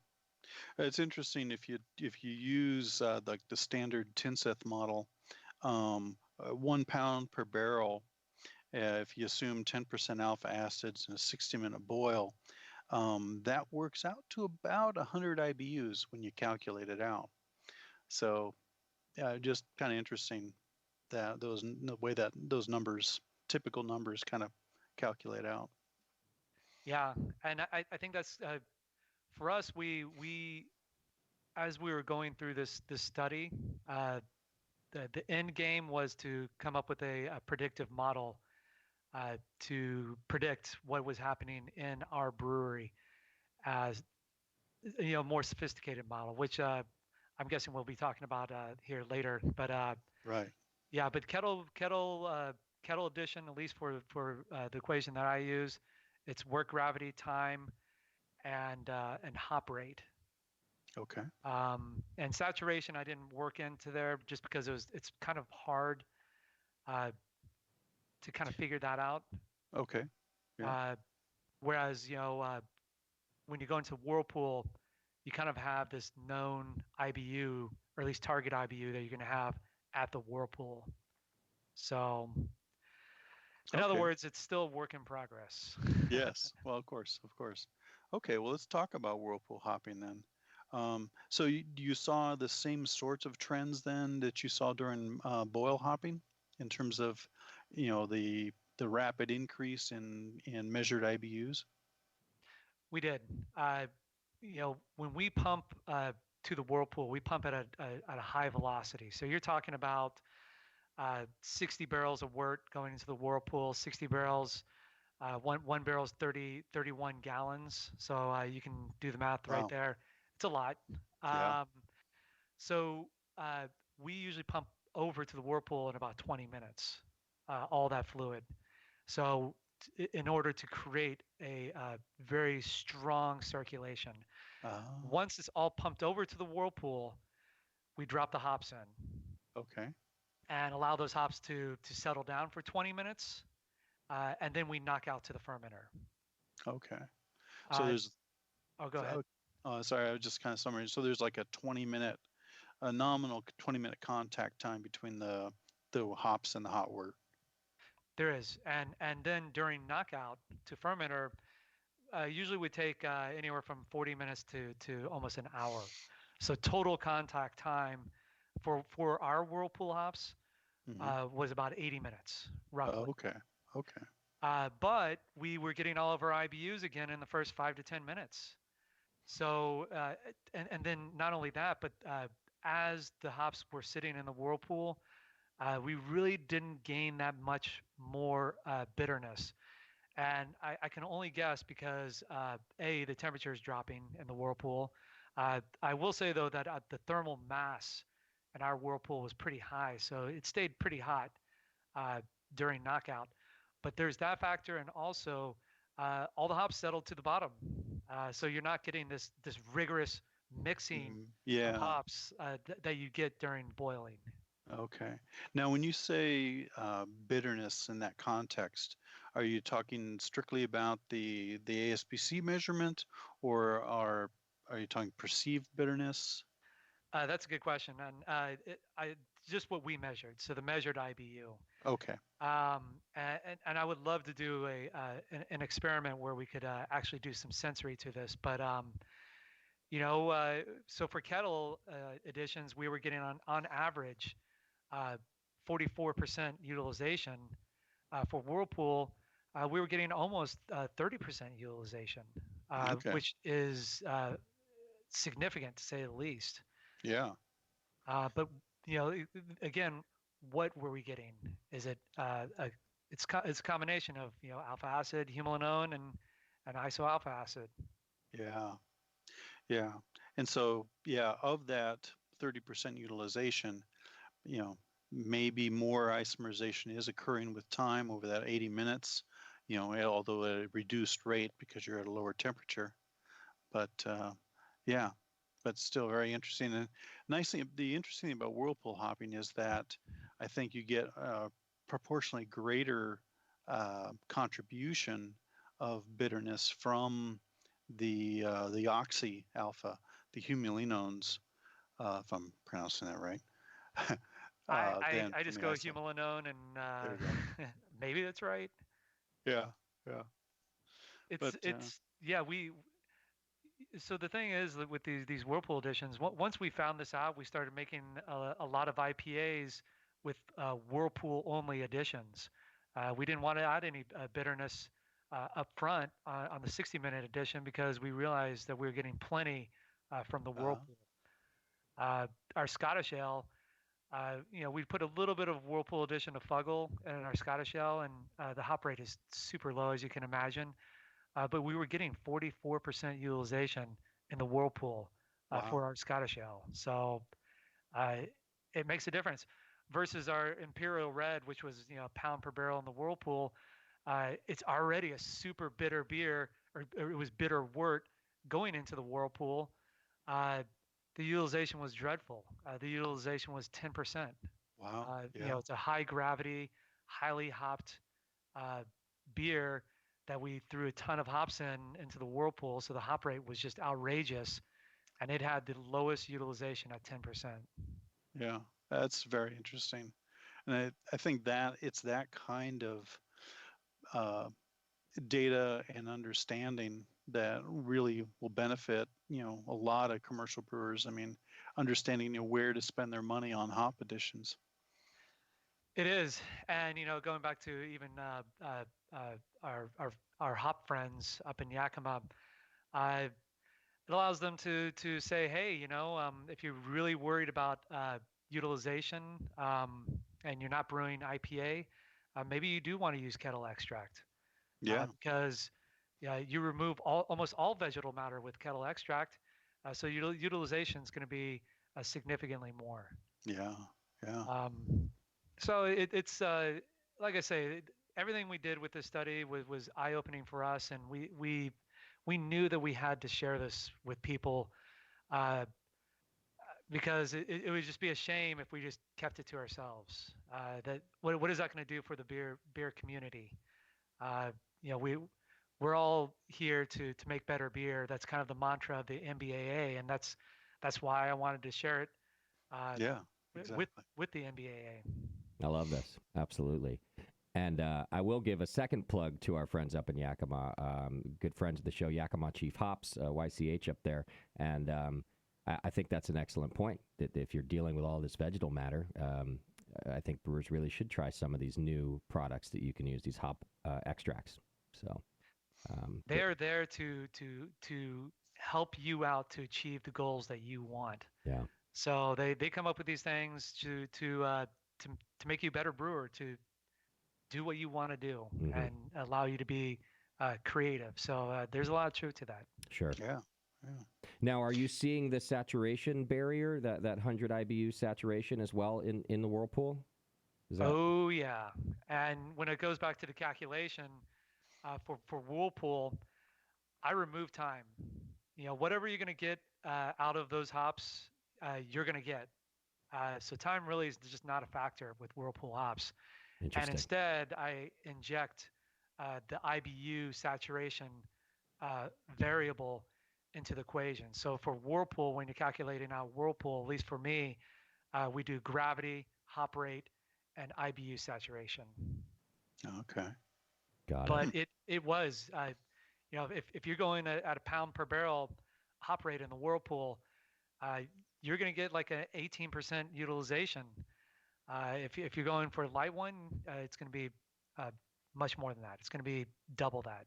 It's interesting if you use like the standard Tinseth model, 1 pound per barrel. If you assume 10% alpha acids in a 60-minute boil, that works out to about 100 IBUs when you calculate it out. So, just kind of interesting that the way that those numbers, typical numbers, kind of calculate out. Yeah, and I think that's for us. We as we were going through this study, the end game was to come up with a predictive model to predict what was happening in our brewery, as more sophisticated model, which I'm guessing we'll be talking about here later. But right. Yeah, but kettle addition, at least for the equation that I use, it's wort gravity, time, and hop rate. Okay. And saturation I didn't work into there, just because it's kind of hard to kind of figure that out. Okay. Yeah. Whereas when you go into Whirlpool, you kind of have this known IBU, or at least target IBU, that you're going to have at the Whirlpool. So, in other words, it's still a work in progress. Yes. Well, of course. Okay. Well, let's talk about Whirlpool hopping then. So you saw the same sorts of trends then that you saw during boil hopping, in terms of, the rapid increase in measured IBUs? We did. When we pump to the Whirlpool, we pump at a high velocity. So you're talking about 60 barrels of wort going into the Whirlpool. 60 barrels, one barrel is 31 gallons. So you can do the math right there. It's a lot. Yeah. So we usually pump over to the Whirlpool in about 20 minutes, all that fluid. So in order to create a very strong circulation. Oh, Once it's all pumped over to the whirlpool, we drop the hops in okay. and allow those hops to settle down for 20 minutes, and then we knock out to the fermenter. Okay. So Uh, there's, Go ahead. sorry, I was just kind of summarizing. So there's like a nominal 20-minute contact time between the hops and the hot wort. There is, and then during knockout to fermenter, usually we take anywhere from 40 minutes to almost an hour. So total contact time for our whirlpool hops was about 80 minutes, roughly. Okay. Okay. But we were getting all of our IBUs again in the first 5 to 10 minutes. So, and then not only that, but as the hops were sitting in the whirlpool, we really didn't gain that much more bitterness. And I can only guess because the temperature is dropping in the whirlpool. I will say though that the thermal mass in our whirlpool was pretty high, so it stayed pretty hot during knockout. But there's that factor, and also all the hops settled to the bottom, so you're not getting this rigorous mixing of hops that you get during boiling. Okay. Now, when you say bitterness in that context, are you talking strictly about the ASBC measurement, or are you talking perceived bitterness? That's a good question, and just what we measured, so the measured IBU. Okay. And I would love to do an experiment where we could actually do some sensory to this, but so for kettle editions, we were getting on average 44% utilization. For whirlpool, we were getting almost 30% utilization, which is significant to say the least. Yeah. But again, what were we getting? Is it it's a combination of alpha acid, humulinone, and isoalpha acid. Yeah. Yeah. And so of that 30% utilization, maybe more isomerization is occurring with time over that 80 minutes, although at a reduced rate because you're at a lower temperature. But but still very interesting. And the interesting thing about whirlpool hopping is that I think you get a proportionally greater contribution of bitterness from the oxy alpha, the humulinones, if I'm pronouncing that right. I just go humulinone, and maybe that's right. Yeah. So the thing is that with these whirlpool editions, once we found this out, we started making a lot of IPAs with whirlpool only additions. We didn't want to add any bitterness up front on the 60-minute edition because we realized that we were getting plenty from the whirlpool. Our Scottish ale, we put a little bit of whirlpool addition of Fuggle in our Scottish ale, and the hop rate is super low, as you can imagine. But we were getting 44% utilization in the whirlpool for our Scottish ale. So it makes a difference versus our Imperial Red, which was a pound per barrel in the whirlpool. It's already a super bitter beer, or it was bitter wort going into the whirlpool. The utilization was dreadful. The utilization was 10%. Wow. It's a high gravity, highly hopped beer that we threw a ton of hops into the whirlpool. So the hop rate was just outrageous, and it had the lowest utilization at 10%. Yeah, that's very interesting. And I think that it's that kind of data and understanding that really will benefit, a lot of commercial brewers. I mean, understanding where to spend their money on hop additions. It is, and going back to even our hop friends up in Yakima, it allows them to say, hey, if you're really worried about utilization and you're not brewing IPA, maybe you do want to use kettle extract. Yeah. Because you remove almost all vegetal matter with kettle extract, so utilization is going to be significantly more. Yeah. So it's like I say, everything we did with this study was eye-opening for us, and we knew that we had to share this with people, uh, because it would just be a shame if we just kept it to ourselves. That what is that going to do for the beer community? Uh, you know, we're all here to make better beer. That's kind of the mantra of the MBAA, and that's why I wanted to share it Yeah, with exactly. the MBAA. I love this. Absolutely. And I will give a second plug to our friends up in Yakima, good friends of the show, Yakima Chief Hops, YCH up there. And I think that's an excellent point, that if you're dealing with all this vegetal matter, I think brewers really should try some of these new products that you can use, these hop extracts. So They're there to help you out to achieve the goals that you want. yeah. So they come up with these things to make you a better brewer, to do what you want to do, and allow you to be creative. So there's a lot of truth to that. Sure. Yeah. Now, are you seeing the saturation barrier, that 100 IBU saturation as well in the whirlpool? Oh yeah, and when it goes back to the calculation for whirlpool, I remove time. You know, whatever you're going to get out of those hops, you're going to get. So time really is just not a factor with whirlpool hops. And instead, I inject the IBU saturation variable into the equation. So for whirlpool, when you're calculating out whirlpool, at least for me, we do gravity, hop rate, and IBU saturation. Okay. Got it. But it was, you know, if you're going at a pound per barrel hop rate in the whirlpool, you're going to get like an 18% utilization. If you're going for a light one, it's going to be much more than that. It's going to be double that.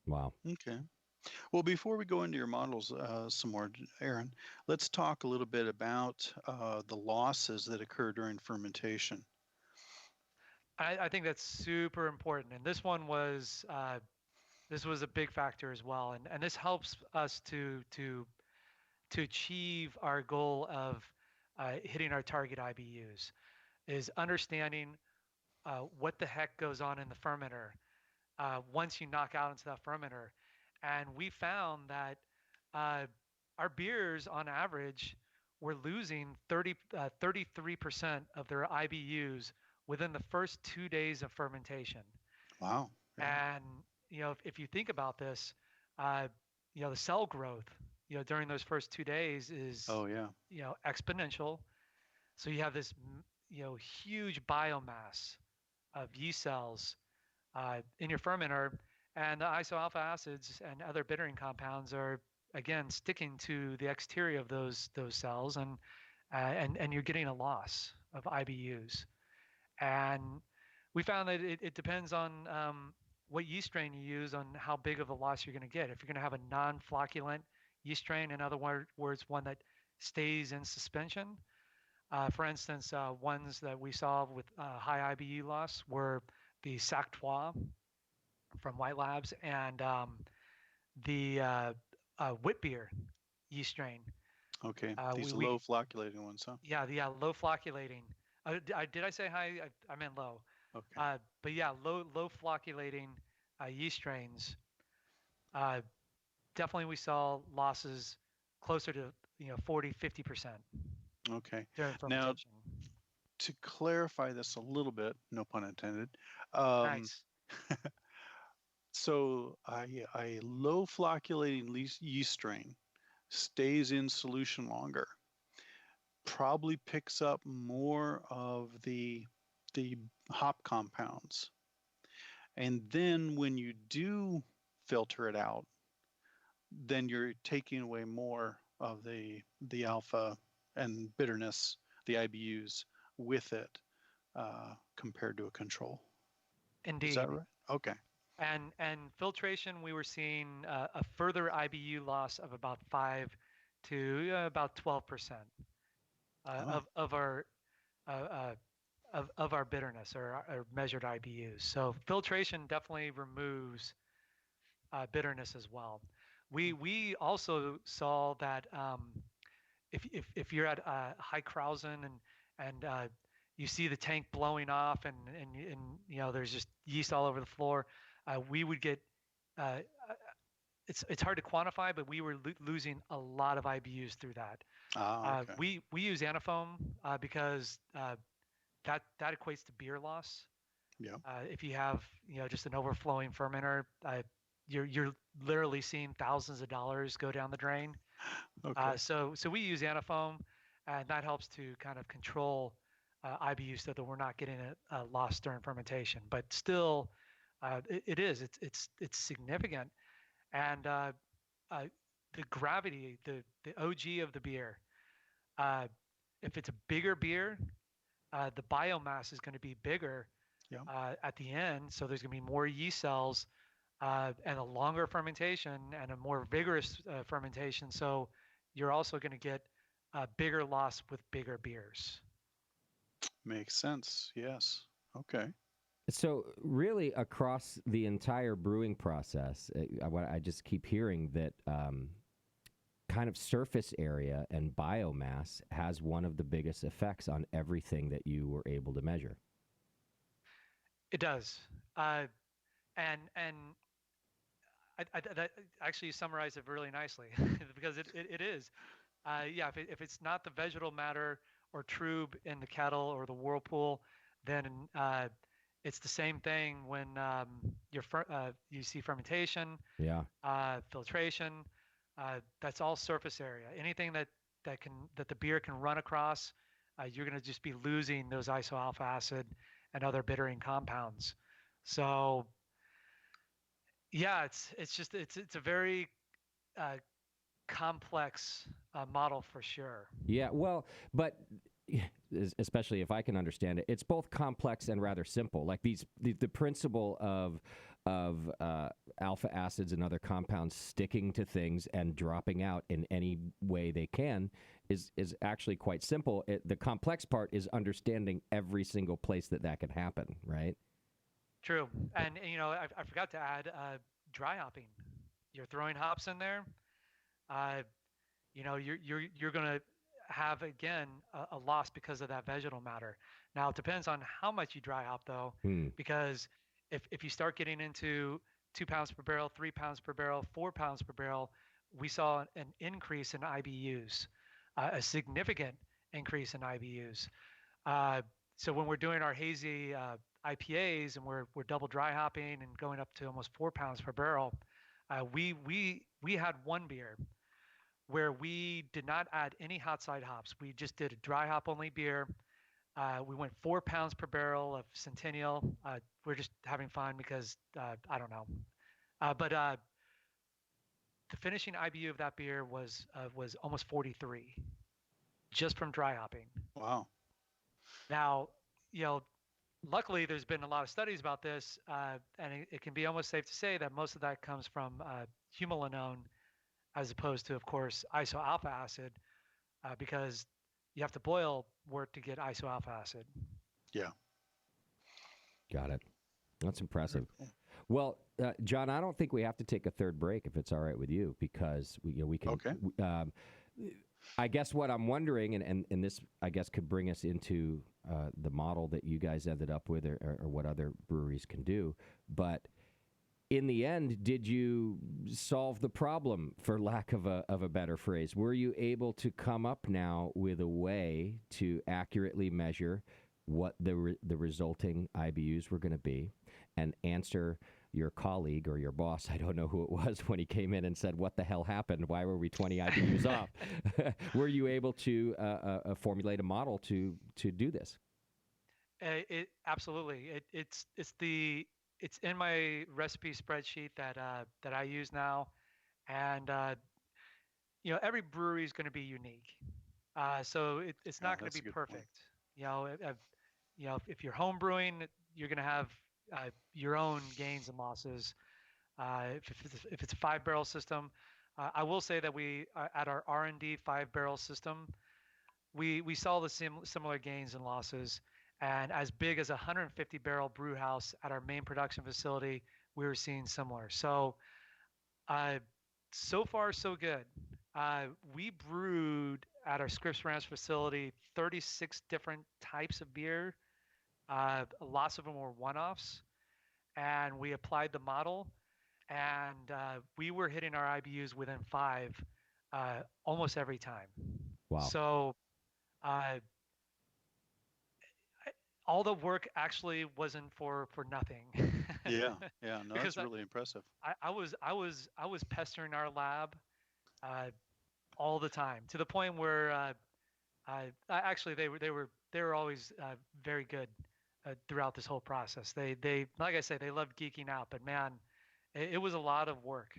Wow. Okay. Well, before we go into your models some more, Aaron, let's talk a little bit about the losses that occur during fermentation. I think that's super important, and this one was a big factor as well, and this helps us to achieve our goal of hitting our target IBUs, is understanding what the heck goes on in the fermenter once you knock out into that fermenter. And we found that our beers on average were losing 33% of their IBUs within the first 2 days of fermentation. Wow. Yeah. And, you know, if you think about this, you know, the cell growth, you know, during those first 2 days is, you know, exponential. So you have this, you know, huge biomass of yeast cells in your fermenter, and the isoalpha acids and other bittering compounds are, again, sticking to the exterior of those cells, and you're getting a loss of IBUs. And we found that it depends on what yeast strain you use on how big of a loss you're going to get. If you're going to have a non-flocculent yeast strain, in other words, one that stays in suspension. For instance, ones that we saw with high IBU loss were the Sac Trois from White Labs and the wit beer yeast strain. Okay, these low flocculating ones, huh? Yeah, low flocculating. Did I say high? I meant low. Okay. But yeah, low flocculating yeast strains. Definitely, we saw losses closer to 40-50%. Okay. During Now, fermentation. to clarify this a little bit, no pun intended. Nice. So a low flocculating yeast strain stays in solution longer, probably picks up more of the hop compounds. And then when you do filter it out, then you're taking away more of the alpha and bitterness, the IBUs, with it compared to a control. Indeed. Is that right? Okay. And filtration, we were seeing a further IBU loss of about 5 to about 12% of our bitterness or our measured IBUs. So filtration definitely removes bitterness as well. We also saw that if you're at high Krausen and you see the tank blowing off, and there's just yeast all over the floor. We would get uh, it's hard to quantify, but we were losing a lot of IBUs through that. Okay. We use anafoam because that equates to beer loss. Yeah. If you have just an overflowing fermenter, you're literally seeing thousands of dollars go down the drain. Okay. So we use anafoam, and that helps to kind of control IBU so that we're not getting a loss during fermentation. But still, it's significant, and the gravity, the OG of the beer. If it's a bigger beer, the biomass is going to be bigger at the end. So there's going to be more yeast cells and a longer fermentation and a more vigorous fermentation. So you're also going to get a bigger loss with bigger beers. Makes sense. Yes. Okay. So really across the entire brewing process, I just keep hearing that kind of surface area and biomass has one of the biggest effects on everything that you were able to measure. It does. And I actually summarized it really nicely because it is. If it's not the vegetal matter or trube in the kettle or the whirlpool, then it's the same thing when you see fermentation, filtration. That's all surface area. Anything that the beer can run across, you're going to just be losing those isoalpha acid and other bittering compounds. So it's a very complex model for sure. Yeah, well, but especially if I can understand it, it's both complex and rather simple. Like the principle of alpha acids and other compounds sticking to things and dropping out in any way they can is actually quite simple. The complex part is understanding every single place that can happen, right? True. And I forgot to add dry hopping. You're throwing hops in there. You're going to have again a loss because of that vegetal matter. Now it depends on how much you dry hop though, because if you start getting into 2 pounds per barrel, 3 pounds per barrel, 4 pounds per barrel, we saw an increase in IBUs, a significant increase in IBUs. So when we're doing our hazy IPAs and we're double dry hopping and going up to almost 4 pounds per barrel, we had one beer where we did not add any hot side hops. We just did a dry hop only beer. We went 4 pounds per barrel of Centennial. We're just having fun because I don't know. But the finishing IBU of that beer was almost 43, just from dry hopping. Wow. Now, luckily there's been a lot of studies about this, and it can be almost safe to say that most of that comes from humilinone, as opposed to, of course, isoalpha acid, because you have to boil wort to get isoalpha acid. Yeah. Got it. That's impressive. Cool. Well, John, I don't think we have to take a third break if it's all right with you, because we can. Okay. I guess what I'm wondering, and this, I guess, could bring us into the model that you guys ended up with, or what other breweries can do, but in the end, did you solve the problem, for lack of a better phrase? Were you able to come up now with a way to accurately measure what the resulting IBUs were going to be, and answer your colleague or your boss, I don't know who it was, when he came in and said, "What the hell happened? Why were we 20 IBUs off?" Were you able to formulate a model to do this? Absolutely. It's in my recipe spreadsheet that I use now, and every brewery is going to be unique, so it's not going to be perfect. If you're home brewing, you're going to have your own gains and losses. If it's a 5-barrel system, I will say that we at our R&D 5-barrel system, we saw the similar gains and losses. And as big as a 150-barrel brew house at our main production facility, we were seeing similar. So, so far so good. We brewed at our Scripps Ranch facility 36 different types of beer. Lots of them were one-offs, and we applied the model, and we were hitting our IBUs within 5 almost every time. Wow. So all the work actually wasn't for nothing. Yeah, yeah, no, Because that's really impressive. I was pestering our lab all the time, to the point where actually they were always very good throughout this whole process. They like I say, they loved geeking out, but man, it was a lot of work.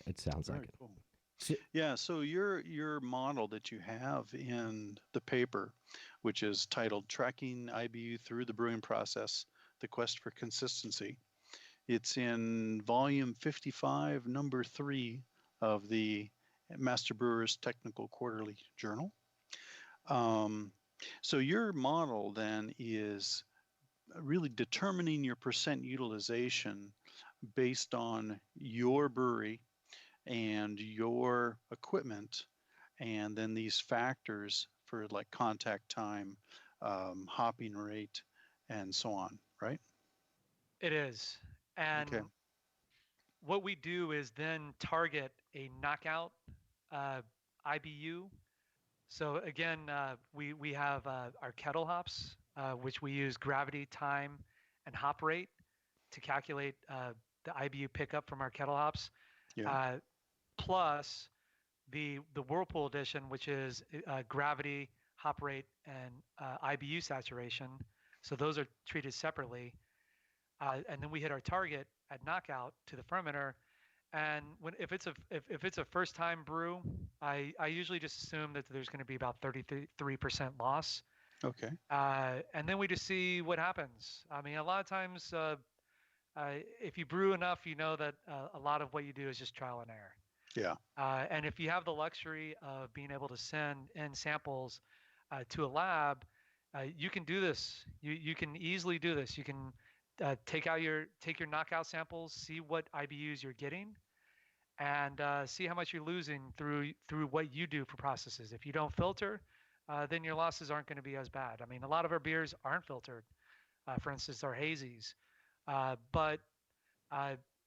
It sounds Very like it. cool. So- Yeah, so your model that you have in the paper, which is titled Tracking IBU Through the Brewing Process, The Quest for Consistency. It's in volume 55, number 3 of the Master Brewers Technical Quarterly Journal. So your model then is really determining your percent utilization based on your brewery and your equipment, and then these factors for like contact time, hopping rate, and so on, right? It is. And Okay. what we do is then target a knockout IBU. So again, we have our kettle hops, which we use gravity, time, and hop rate to calculate the IBU pickup from our kettle hops. Yeah. Plus the Whirlpool edition, which is gravity, hop rate, and IBU saturation. So those are treated separately. And then we hit our target at knockout to the fermenter. And if it's a first time brew, I usually just assume that there's going to be about 33% loss. Okay. And then we just see what happens. I mean, a lot of times, if you brew enough, you know that a lot of what you do is just trial and error. Yeah. And if you have the luxury of being able to send in samples to a lab, you can do this. You can easily do this. You can take your knockout samples, see what IBUs you're getting, and see how much you're losing through what you do for processes. If you don't filter, then your losses aren't going to be as bad. I mean, a lot of our beers aren't filtered. For instance, our hazies, but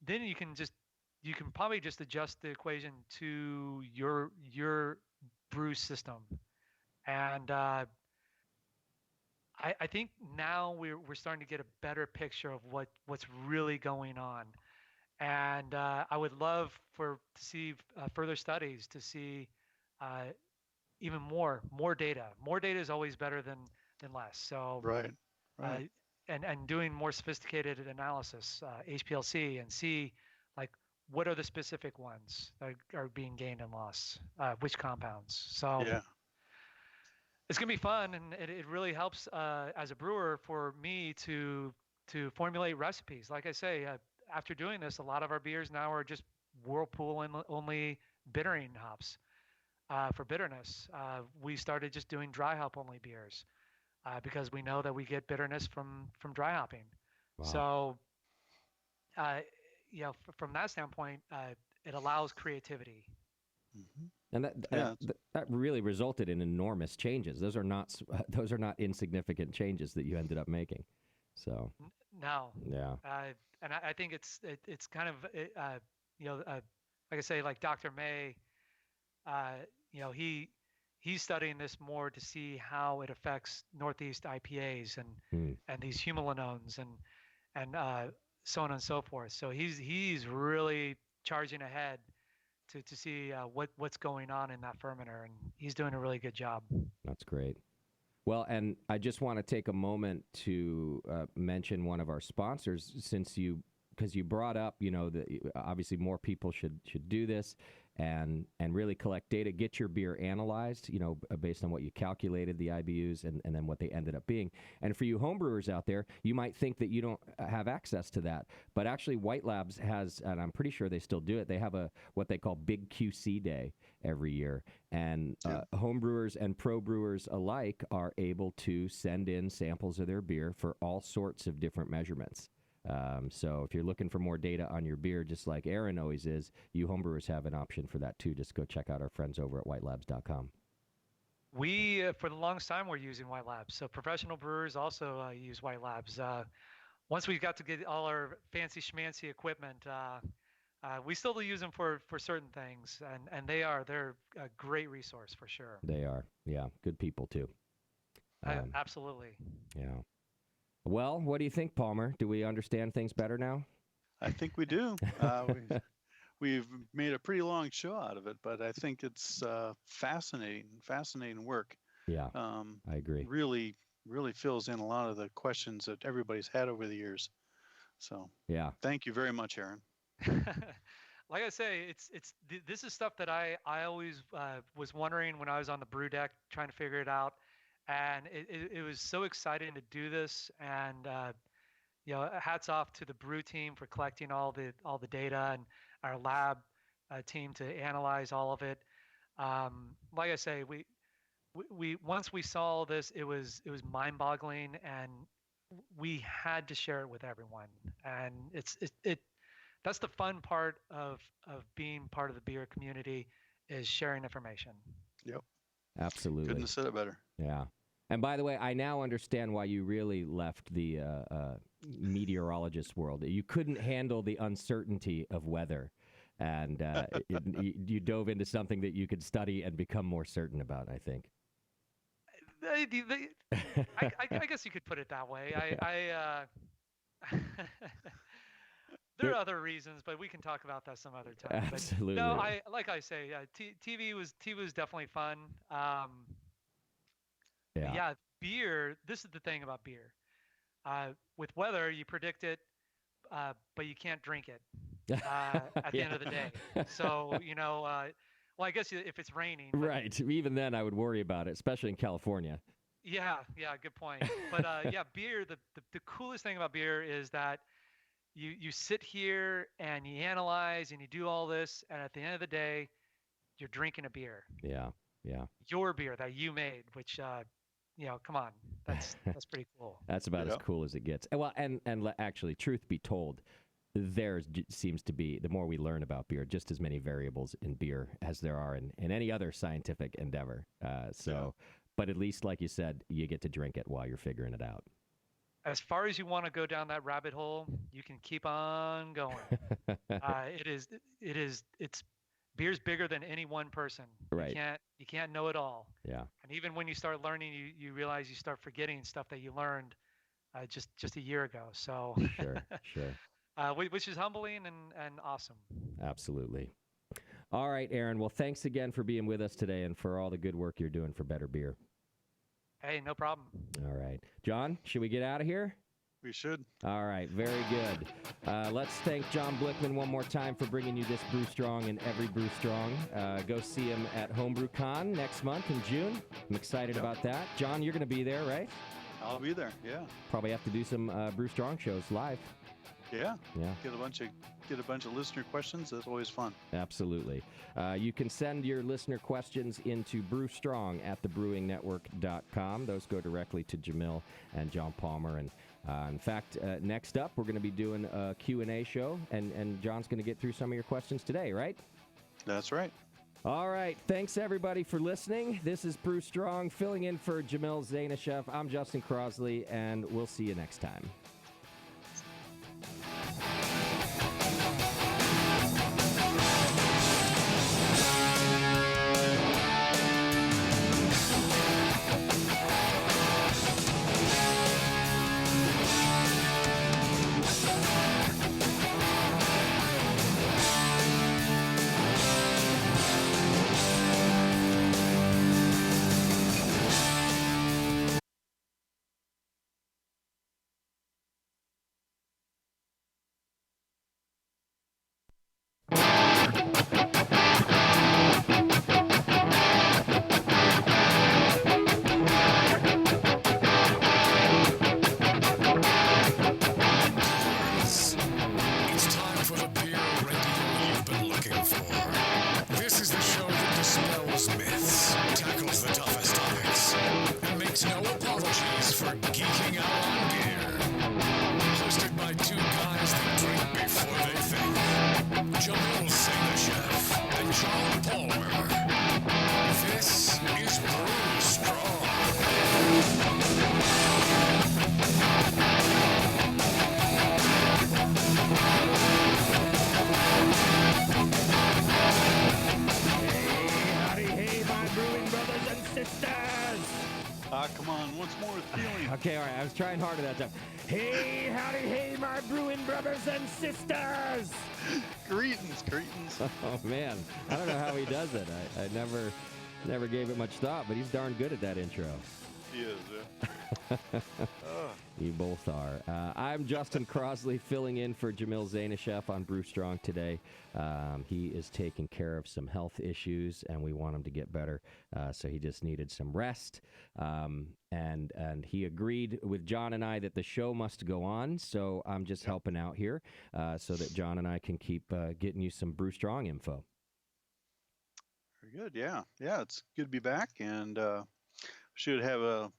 then you can probably just adjust the equation to your brew system. And I think now we're starting to get a better picture of what's really going on. And I would love to see further studies to see even more data. More data is always better than less. So Right. Right. and doing more sophisticated analysis, HPLC, and see like what are the specific ones that are being gained and lost, which compounds. So Yeah. it's gonna be fun, and it really helps as a brewer for me to formulate recipes. Like I say, after doing this, a lot of our beers now are just Whirlpool and only bittering hops for bitterness. We started just doing dry hop only beers because we know that we get bitterness from dry hopping. Wow. So, from that standpoint, it allows creativity. Mm-hmm. And Yeah. that really resulted in enormous changes. Those are not insignificant changes that you ended up making. So No. yeah. And I think it's kind of like I say, like Dr. May, he's studying this more to see how it affects Northeast IPAs and these humulinones and so on and so forth. So he's really charging ahead to see what's going on in that fermenter, and he's doing a really good job. That's great. Well, and I just want to take a moment to mention one of our sponsors, because you brought up, that obviously more people should do this and really collect data, get your beer analyzed, based on what you calculated, the IBUs, and then what they ended up being. And for you homebrewers out there, you might think that you don't have access to that, but actually White Labs has, and I'm pretty sure they still do it, they have what they call Big QC Day every year. And homebrewers and pro brewers alike are able to send in samples of their beer for all sorts of different measurements. So if you're looking for more data on your beer, just like Aaron always is, you homebrewers have an option for that too. Just go check out our friends over at whitelabs.com. We, for the longest time, we're using White Labs. So professional brewers also use White Labs. Once we got to get all our fancy schmancy equipment, we still use them for certain things, and they're a great resource for sure. They are, yeah, good people too. Absolutely. Yeah. Well, what do you think, Palmer? Do we understand things better now? I think we do. We've made a pretty long show out of it, but I think it's fascinating work. Yeah, I agree. Really fills in a lot of the questions that everybody's had over the years. So yeah, thank you very much, Aaron. Like I say, this is stuff that I always was wondering when I was on the brew deck trying to figure it out, and it was so exciting to do this. And hats off to the brew team for collecting all the data, and our lab team to analyze all of it. Like I say, we once we saw this, it was mind-boggling, and we had to share it with everyone. And that's the fun part of being part of the beer community, is sharing information. Yep. Absolutely. Couldn't have said it better. Yeah. And by the way, I now understand why you really left the meteorologist world. You couldn't handle the uncertainty of weather, and you dove into something that you could study and become more certain about, I think. I guess you could put it that way. There are other reasons, but we can talk about that some other time. Absolutely. But no, like I say, TV was definitely fun. Yeah, beer. This is the thing about beer. With weather, you predict it, but you can't drink it at the end of the day. So well, I guess if it's raining. Right. Even then, I would worry about it, especially in California. Yeah, good point. But beer. The coolest thing about beer is that you sit here and you analyze and you do all this, and at the end of the day, you're drinking a beer. Yeah. Your beer that you made, which come on, that's pretty cool. That's about as cool as it gets. Well, and actually, truth be told, there seems to be, the more we learn about beer, just as many variables in beer as there are in any other scientific endeavor. But at least, like you said, you get to drink it while you're figuring it out. As far as you want to go down that rabbit hole, you can keep on going. It's beer's bigger than any one person. Right. You can't know it all. Yeah. And even when you start learning, you realize you start forgetting stuff that you learned just a year ago. So Sure. Which is humbling and awesome. Absolutely. All right, Aaron. Well, thanks again for being with us today and for all the good work you're doing for better beer. Hey, no problem. All right. John, should we get out of here? We should. All right. Very good. Let's thank John Blickman one more time for bringing you this Brew Strong and every Brew Strong. Go see him at HomebrewCon next month in June. I'm excited about that. John, you're going to be there, right? I'll be there, yeah. Probably have to do some Brew Strong shows live. Yeah. Get a bunch of listener questions. That's always fun. Absolutely. You can send your listener questions into brewstrong@thebrewingnetwork.com. Those go directly to Jamil and John Palmer. And in fact, next up, we're going to be doing a Q&A show, and John's going to get through some of your questions today, right? That's right. All right. Thanks, everybody, for listening. This is Brew Strong, filling in for Jamil Zainasheff. I'm Justin Crossley, and we'll see you next time. It's time for the beer radio you've been looking for. This is the show that dispels myths, tackles the toughest topics, and makes no apologies for geeking out on beer. Hosted by two guys Jamil Zainasheff and John Palmer. This is Brew Strong. Hey, my brewing brothers and sisters. Come on, once more with feeling. Okay, all right. I was trying harder that time. Hey, howdy, hey, my brewing brothers and sisters. Greetings. Oh, man. I don't know how he does it. I never gave it much thought, but he's darn good at that intro. He is, yeah. You both are. I'm Justin Crossley, filling in for Jamil Zainasheff on Brew Strong today. He is taking care of some health issues, and we want him to get better. So he just needed some rest. And he agreed with John and I that the show must go on. So I'm just helping out here so that John and I can keep getting you some Brew Strong info. Very good. Yeah. It's good to be back, and should have a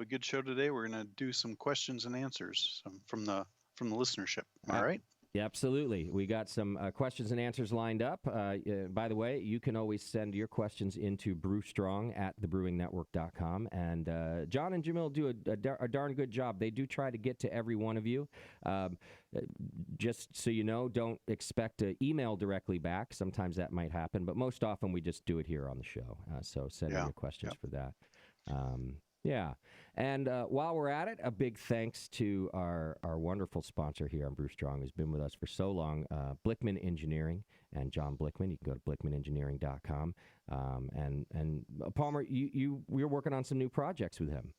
good show today. We're going to do some questions and answers from the listenership. All right. Yeah, absolutely. We got some questions and answers lined up. By the way, you can always send your questions into brewstrong@thebrewingnetwork.com. And John and Jamil do a darn good job. They do try to get to every one of you. Just so you know, don't expect to email directly back. Sometimes that might happen, but most often we just do it here on the show. So send in your questions for that. And while we're at it, a big thanks to our wonderful sponsor here on Brew Strong, who's been with us for so long, Blickman Engineering and John Blickman. You can go to blickmanengineering.com. And Palmer, we're working on some new projects with him.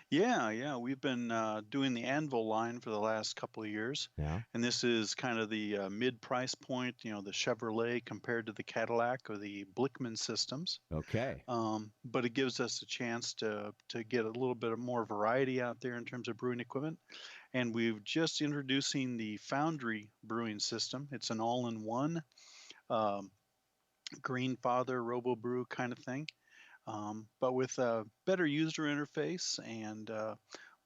Yeah. We've been doing the Anvil line for the last couple of years. Yeah. And this is kind of the mid-price point, the Chevrolet compared to the Cadillac or the Blickman systems. Okay. But it gives us a chance to get a little bit of more variety out there in terms of brewing equipment. And we've just introducing the Foundry brewing system. It's an all-in-one Greenfather RoboBrew kind of thing. But with a better user interface and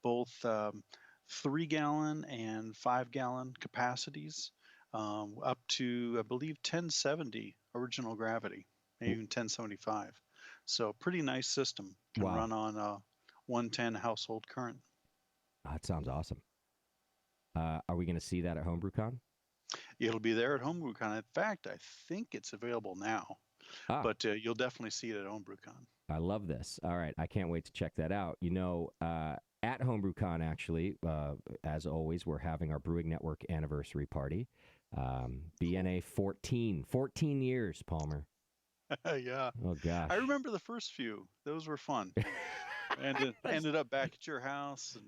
both 3-gallon and 5-gallon capacities, up to, I believe, 1070 original gravity, maybe even 1075. So pretty nice system. Can run on 110 household current. That sounds awesome. Are we going to see that at HomebrewCon? It'll be there at HomebrewCon. In fact, I think it's available now. But you'll definitely see it at HomebrewCon. I love this. All right. I can't wait to check that out. At HomebrewCon, actually, as always, we're having our Brewing Network anniversary party. BNA 14 years, Palmer. Yeah. Oh, gosh. I remember the first few. Those were fun. And it ended up back at your house, and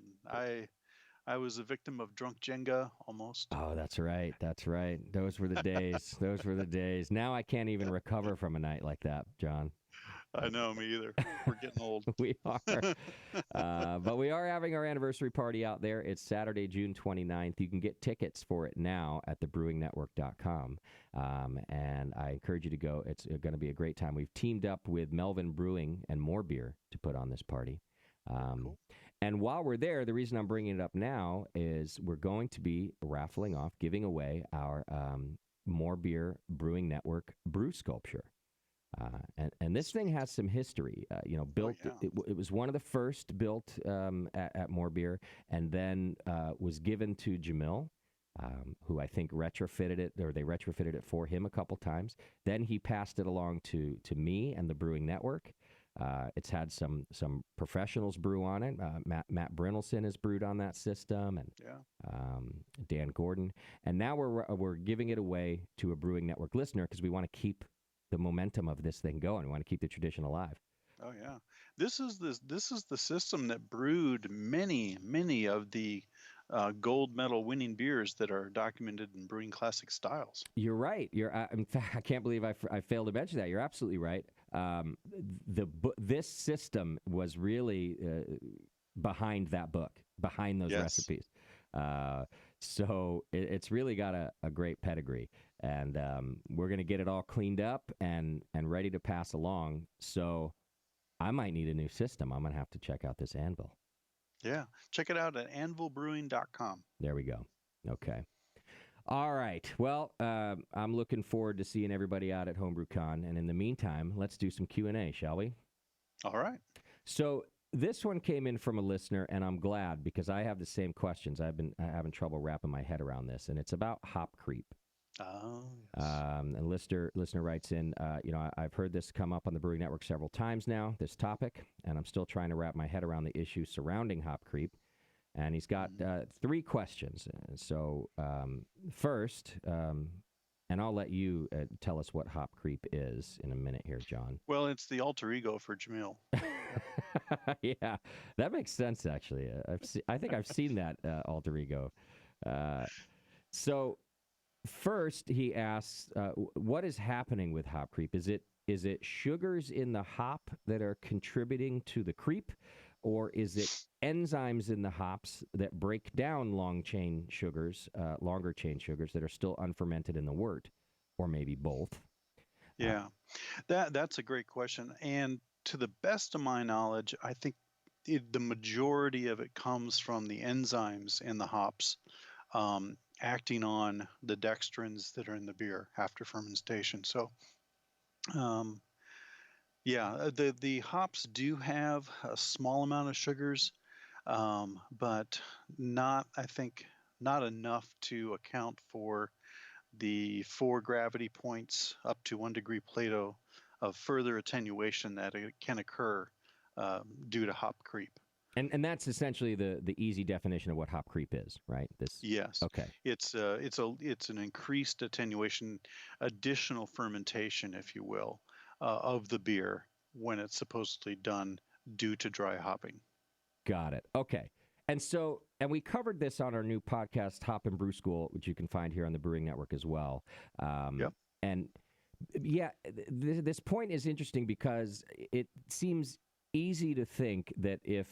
I was a victim of drunk Jenga almost. Oh, that's right. Those were the days. Now I can't even recover from a night like that, John. I know, me either. We're getting old. We are. But we are having our anniversary party out there. It's Saturday, June 29th. You can get tickets for it now at thebrewingnetwork.com. And I encourage you to go. It's going to be a great time. We've teamed up with Melvin Brewing and More Beer to put on this party. Cool. And while we're there, the reason I'm bringing it up now is we're going to be raffling off, giving away our More Beer Brewing Network brew sculpture. And this thing has some history. Built. It was one of the first built at More Beer, and then was given to Jamil, who I think retrofitted it, or they retrofitted it for him a couple times. Then he passed it along to me and the Brewing Network. It's had some professionals brew on it. Matt Brynelson has brewed on that system, and Dan Gordon. And now we're giving it away to a Brewing Network listener because we want to keep the momentum of this thing going. We want to keep the tradition alive. Oh yeah, this is the system that brewed many of the gold medal winning beers that are documented in Brewing Classic Styles. You're right. In fact, I can't believe I failed to mention that. You're absolutely right. This system was really behind that book, behind those recipes. So it's really got a great pedigree, and we're going to get it all cleaned up and ready to pass along. So I might need a new system. I'm going to have to check out this Anvil. Yeah, check it out at anvilbrewing.com. There we go. Okay. All right. Well, I'm looking forward to seeing everybody out at HomebrewCon. And in the meantime, let's do some Q&A, shall we? All right. So this one came in from a listener, and I'm glad because I have the same questions. I've been having trouble wrapping my head around this, and it's about hop creep. Oh, yes. And listener writes in, I've heard this come up on the Brewing Network several times now, this topic, and I'm still trying to wrap my head around the issue surrounding hop creep. And he's got 3 questions. So first, and I'll let you tell us what hop creep is in a minute here, John. Well, it's the alter ego for Jamil. Yeah, that makes sense, actually. I think I've seen that alter ego. So first, he asks, what is happening with hop creep? Is it sugars in the hop that are contributing to the creep, or is it enzymes in the hops that break down longer chain sugars that are still unfermented in the wort, or maybe both? Yeah, that's a great question. And to the best of my knowledge, I think the majority of it comes from the enzymes in the hops acting on the dextrins that are in the beer after fermentation. So, the hops do have a small amount of sugars, but not enough to account for the 4 gravity points up to 1 degree Plato of further attenuation that can occur due to hop creep. And that's essentially the easy definition of what hop creep is, right? Yes. Okay. It's an increased attenuation, additional fermentation, if you will, of the beer when it's supposedly done due to dry hopping. Got it. Okay. And we covered this on our new podcast, Hop and Brew School, which you can find here on the Brewing Network as well. Yep. And yeah, this point is interesting because it seems easy to think that if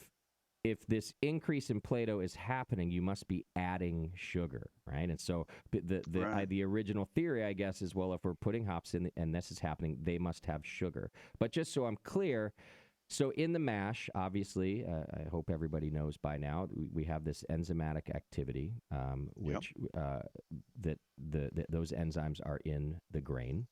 this increase in Plato is happening, you must be adding sugar, right? And so the original theory, I guess, is, well, if we're putting hops in and this is happening, they must have sugar. But just so I'm clear, so in the mash, obviously, I hope everybody knows by now, we have this enzymatic activity, which those enzymes are in the grain.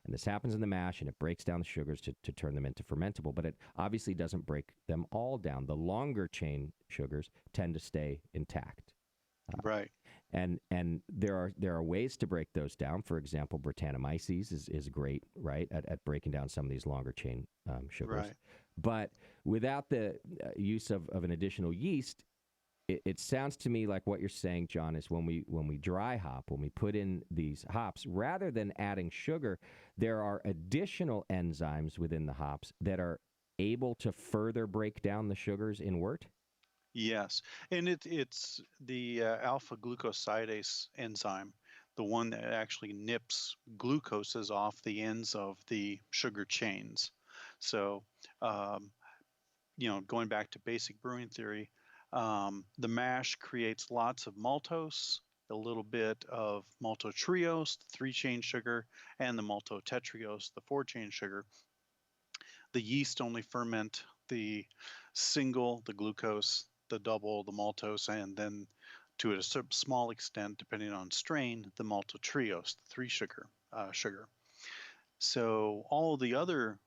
And this happens in the mash, and it breaks down the sugars to turn them into fermentable. But it obviously doesn't break them all down. The longer chain sugars tend to stay intact. Right. And there are ways to break those down. For example, Brettanomyces is great, right, at breaking down some of these longer chain sugars. Right. But without the use of an additional yeast, it sounds to me like what you're saying, John, is when we dry hop, when we put in these hops, rather than adding sugar, there are additional enzymes within the hops that are able to further break down the sugars in wort? Yes, and it's the alpha glucosidase enzyme, the one that actually nips glucoses off the ends of the sugar chains. So, going back to basic brewing theory, the mash creates lots of maltose, a little bit of maltotriose, the 3-chain sugar, and the maltotetriose, the 4-chain sugar. The yeast only ferment the single, the glucose, the double, the maltose, and then to a small extent, depending on strain, the maltotriose, the 3-sugar sugar. So all the other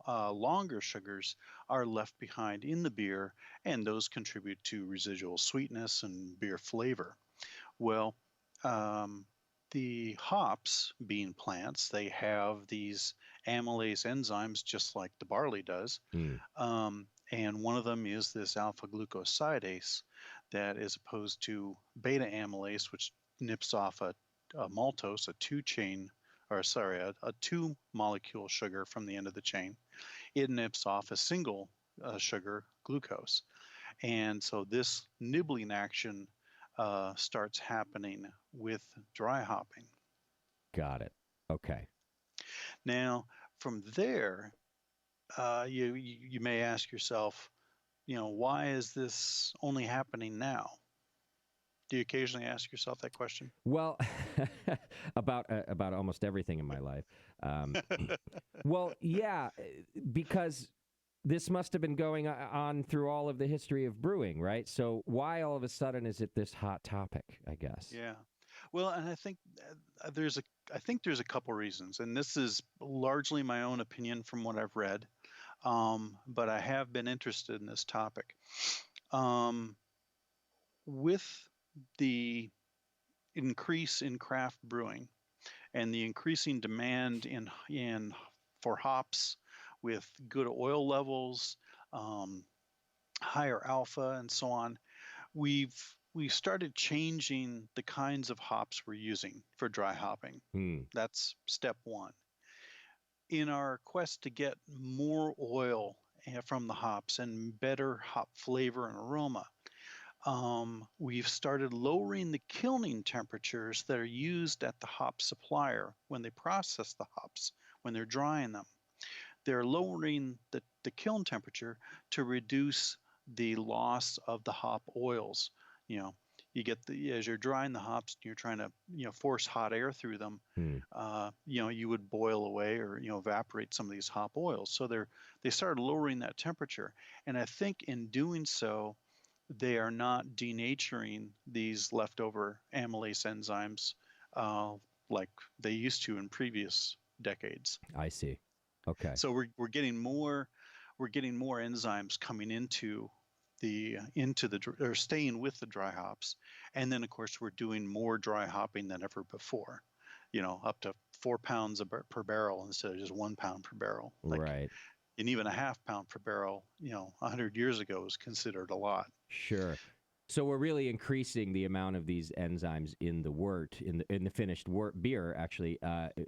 longer sugars are left behind in the beer, and those contribute to residual sweetness and beer flavor. Well, the hops, being plants, they have these amylase enzymes just like the barley does. And one of them is this alpha glucosidase that is opposed to beta amylase, which nips off a maltose, a 2-molecule sugar from the end of the chain. It nips off a single sugar, glucose. And so this nibbling action starts happening with dry hopping. Got it. Okay. Now, from there, you may ask yourself, why is this only happening now? Do you occasionally ask yourself that question? Well, about almost everything in my life. Well, yeah, because this must have been going on through all of the history of brewing, right? So why all of a sudden is it this hot topic, I guess? Yeah. Well, and I think there's a couple reasons, and this is largely my own opinion from what I've read, but I have been interested in this topic. Um, with the increase in craft brewing and the increasing demand in for hops with good oil levels, um, higher alpha, and so on, we've we started changing the kinds of hops we're using for dry hopping. Hmm. That's step one. In our quest to get more oil from the hops and better hop flavor and aroma, we've started lowering the kilning temperatures that are used at the hop supplier when they process the hops, when they're drying them. They're lowering the kiln temperature to reduce the loss of the hop oils. You know, you get as you're drying the hops, you're trying to force hot air through them. Hmm. You would boil away or evaporate some of these hop oils. So they started lowering that temperature, and I think in doing so, they are not denaturing these leftover amylase enzymes uh, like they used to in previous decades. I see. Okay. So we're getting more enzymes coming into or staying with the dry hops, and then of course we're doing more dry hopping than ever before. Up to 4 pounds per barrel instead of just 1 pound per barrel. Right. And even a half pound per barrel, 100 years ago was considered a lot. Sure. So we're really increasing the amount of these enzymes in the wort, in the finished beer, actually,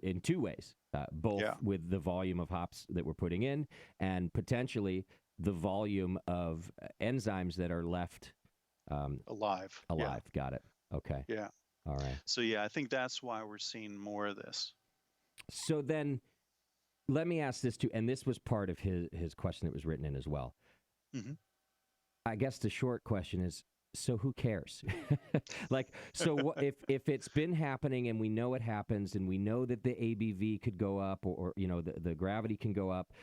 in two ways. Both with the volume of hops that we're putting in, and potentially the volume of enzymes that are left alive. Alive. Yeah. Got it. Okay. Yeah. All right. So I think that's why we're seeing more of this. So then, let me ask this too, and this was part of his question that was written in as well. Mm-hmm. I guess the short question is, so who cares? So if it's been happening and we know it happens and we know that the ABV could go up or the gravity can go up,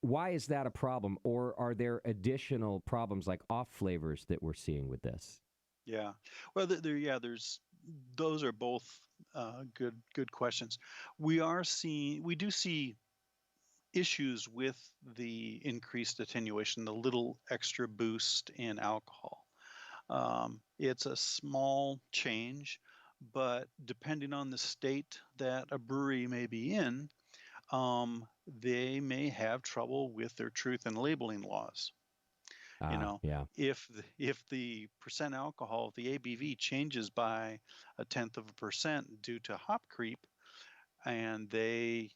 why is that a problem? Or are there additional problems like off flavors that we're seeing with this? Yeah. Well, those are both good questions. We do see issues with the increased attenuation, the little extra boost in alcohol. It's a small change, but depending on the state that a brewery may be in, they may have trouble with their truth in labeling laws. Yeah. If the percent alcohol of the ABV changes by 0.1% due to hop creep, and they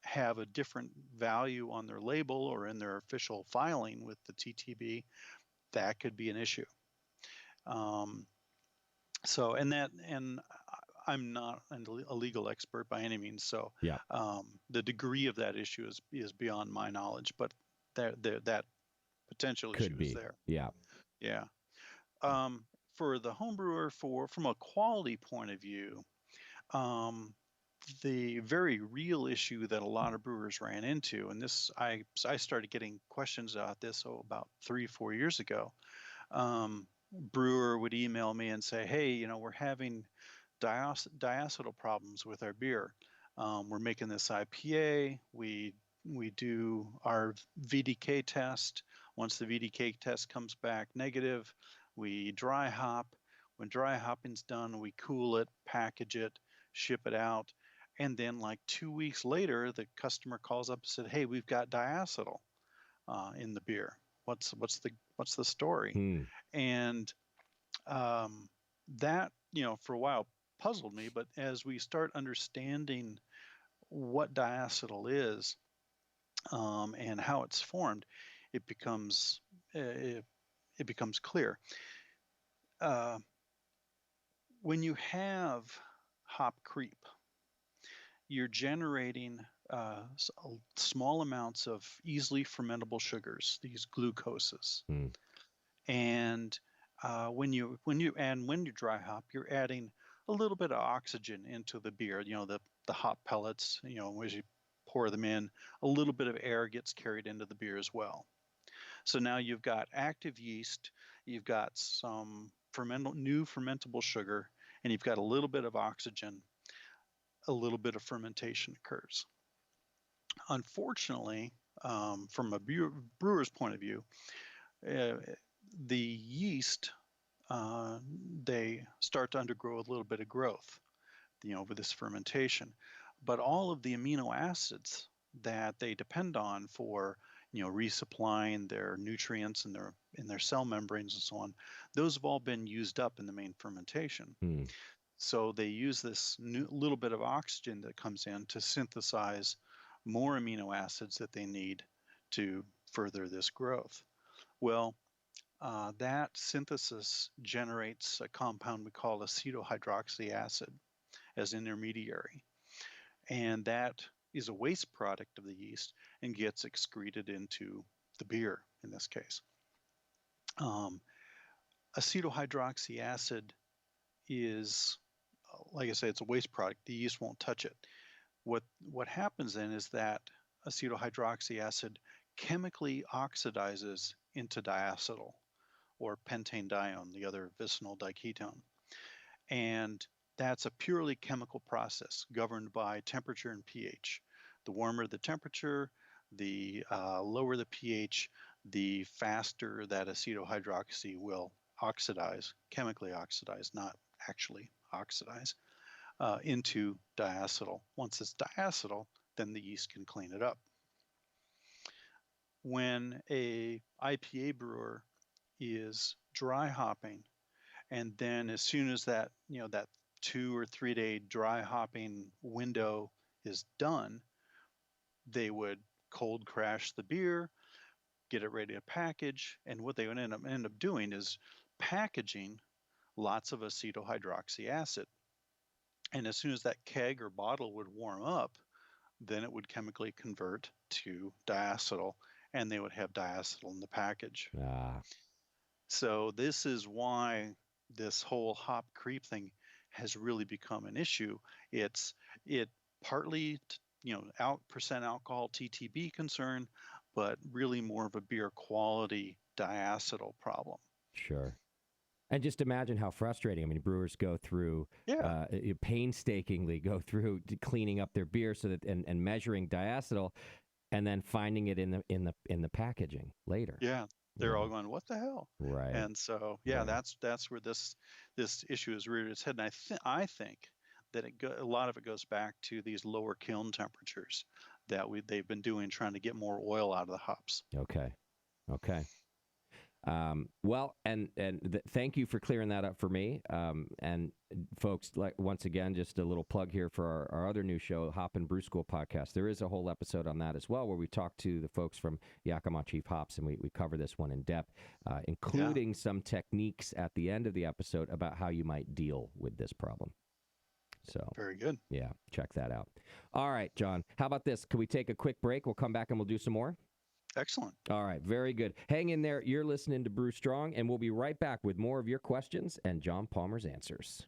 have a different value on their label or in their official filing with the TTB, that could be an issue. And I'm not a legal expert by any means, so yeah. The degree of that issue is beyond my knowledge, but that potential could issue be is there. Yeah. Yeah. For the home brewer, from a quality point of view, the very real issue that a lot of brewers ran into, and this I started getting questions about this about 3-4 years ago. Brewer would email me and say, "Hey, we're having diacetyl problems with our beer. We're making this IPA. We do our VDK test. Once the VDK test comes back negative, we dry hop. When dry hopping's done, we cool it, package it, ship it out." And then like 2 weeks later, the customer calls up and said, "Hey, we've got diacetyl in the beer. What's the story?" And that for a while puzzled me. But as we start understanding what diacetyl is and how it's formed, it becomes clear. When you have hop creep, you're generating small amounts of easily fermentable sugars, these glucoses. And when you dry hop, you're adding a little bit of oxygen into the beer. The hop pellets. As you pour them in, a little bit of air gets carried into the beer as well. So now you've got active yeast, you've got some new fermentable sugar, and you've got a little bit of oxygen, a little bit of fermentation occurs. Unfortunately, from a brewer's point of view, the yeast, they start to undergo a little bit of growth, with this fermentation. But all of the amino acids that they depend on for, resupplying their nutrients in their cell membranes and so on, those have all been used up in the main fermentation. So they use this little bit of oxygen that comes in to synthesize more amino acids that they need to further this growth. Well, that synthesis generates a compound we call acetohydroxy acid as intermediary. And that is a waste product of the yeast and gets excreted into the beer in this case. Acetohydroxy acid is, like I say, it's a waste product. The yeast won't touch it. What happens then is that acetohydroxy acid chemically oxidizes into diacetyl or pentanedione, the other vicinal diketone. And that's a purely chemical process governed by temperature and pH. The warmer the temperature, the lower the pH, the faster that acetohydroxy will oxidize, chemically oxidize, not actually oxidize, into diacetyl. Once it's diacetyl, then the yeast can clean it up. When a IPA brewer is dry hopping, and then as soon as that, that 2 or 3 day dry hopping window is done, they would cold crash the beer, get it ready to package, and what they would end up doing is packaging lots of acetohydroxy acid. And as soon as that keg or bottle would warm up, then it would chemically convert to diacetyl, and they would have diacetyl in the package. So this is why this whole hop creep thing has really become an issue. It partly, percent alcohol TTB concern, but really more of a beer quality diacetyl problem. Sure. And just imagine how frustrating. I mean, brewers go through, painstakingly go through cleaning up their beer so that and measuring diacetyl, and then finding it in the packaging later. Yeah, they're all going, "What the hell?" Right. And so, that's where this issue is reared its head. And I think that a lot of it goes back to these lower kiln temperatures that they've been doing, trying to get more oil out of the hops. Okay. Well, thank you for clearing that up for me. And folks, once again, just a little plug here for our other new show, Hop and Brew School podcast. There is a whole episode on that as well, where we talk to the folks from Yakima Chief Hops, and we cover this one in depth, including some techniques at the end of the episode about how you might deal with this problem. So very good. Yeah, check that out. All right, John, how about this? Can we take a quick break? We'll come back and we'll do some more. Excellent. All right, very good. Hang in there. You're listening to Brew Strong, and we'll be right back with more of your questions and John Palmer's answers.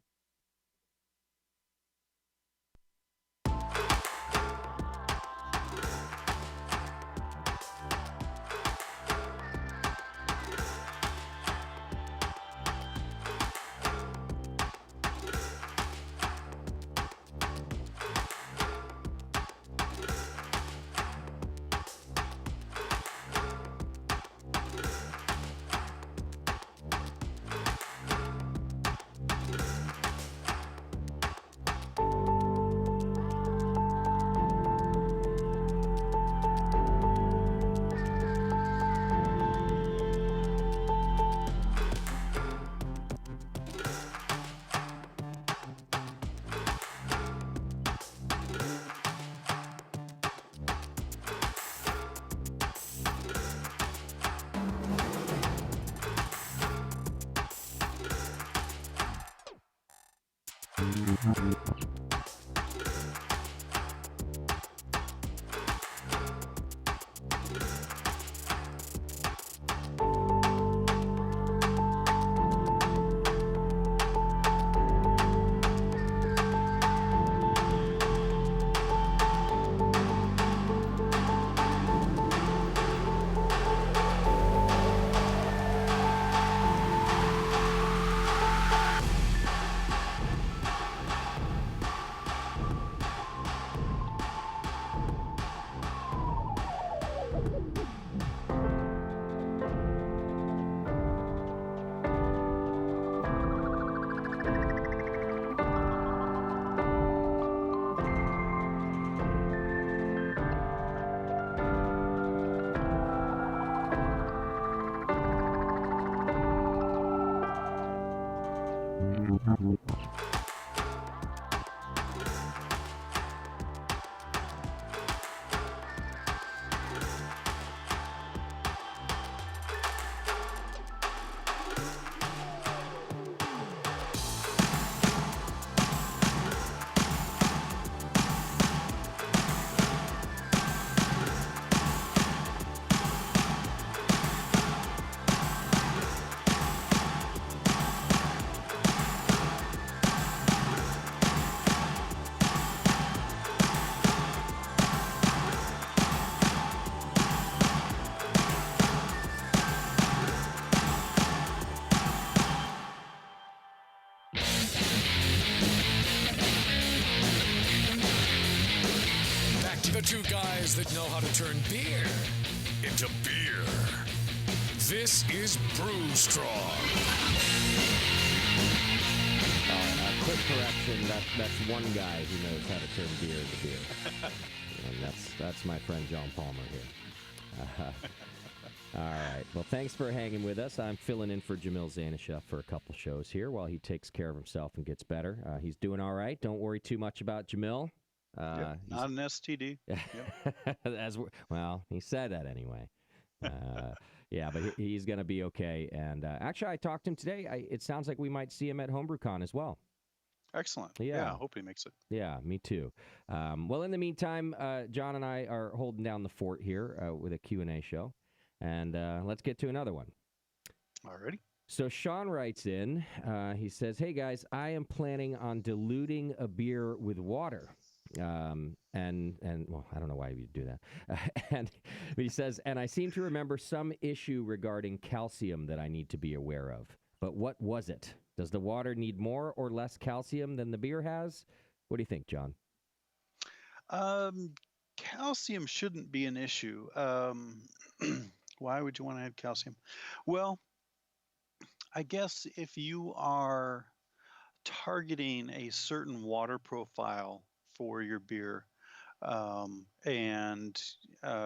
two guys that know how to turn beer into beer. This is Brew Strong. Quick correction, that's one guy who knows how to turn beer into beer. And that's my friend John Palmer here. All right. Well, thanks for hanging with us. I'm filling in for Jamil Zainasheff for a couple shows here while he takes care of himself and gets better. He's doing all right. Don't worry too much about Jamil. Yep, not an STD. Yep. Well, he said that anyway. Yeah, but he's going to be okay. And actually, I talked to him today. It sounds like we might see him at HomebrewCon as well. Excellent. Yeah. I hope he makes it. Yeah, me too. Well, in the meantime, John and I are holding down the fort here with a Q&A show. And let's get to another one. Alrighty. So Sean writes in, he says, hey, guys, I am planning on diluting a beer with water. And well, I don't know why you do that. And he says, and I seem to remember some issue regarding calcium that I need to be aware of. But what was it? Does the water need more or less calcium than the beer has? What do you think, John? Calcium shouldn't be an issue. Why would you want to add calcium? Well, I guess if you are targeting a certain water profile for your beer, and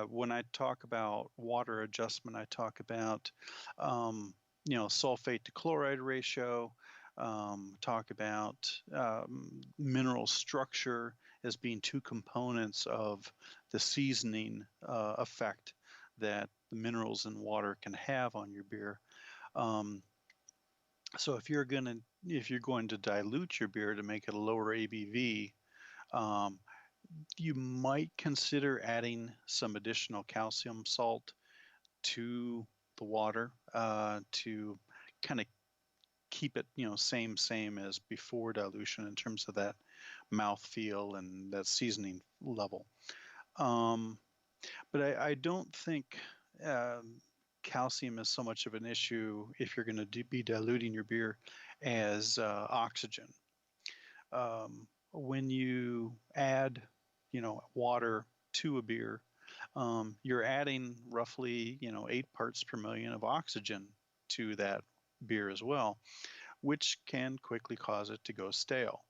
when I talk about water adjustment, I talk about sulfate to chloride ratio, talk about mineral structure as being two components of the seasoning effect that the minerals in water can have on your beer. So if you're going to dilute your beer to make it a lower ABV, you might consider adding some additional calcium salt to the water to kind of keep it, same as before dilution in terms of that mouthfeel and that seasoning level. But I don't think calcium is so much of an issue if you're going to be diluting your beer as oxygen. When you add, water to a beer, you're adding roughly, 8 parts per million of oxygen to that beer as well, which can quickly cause it to go stale.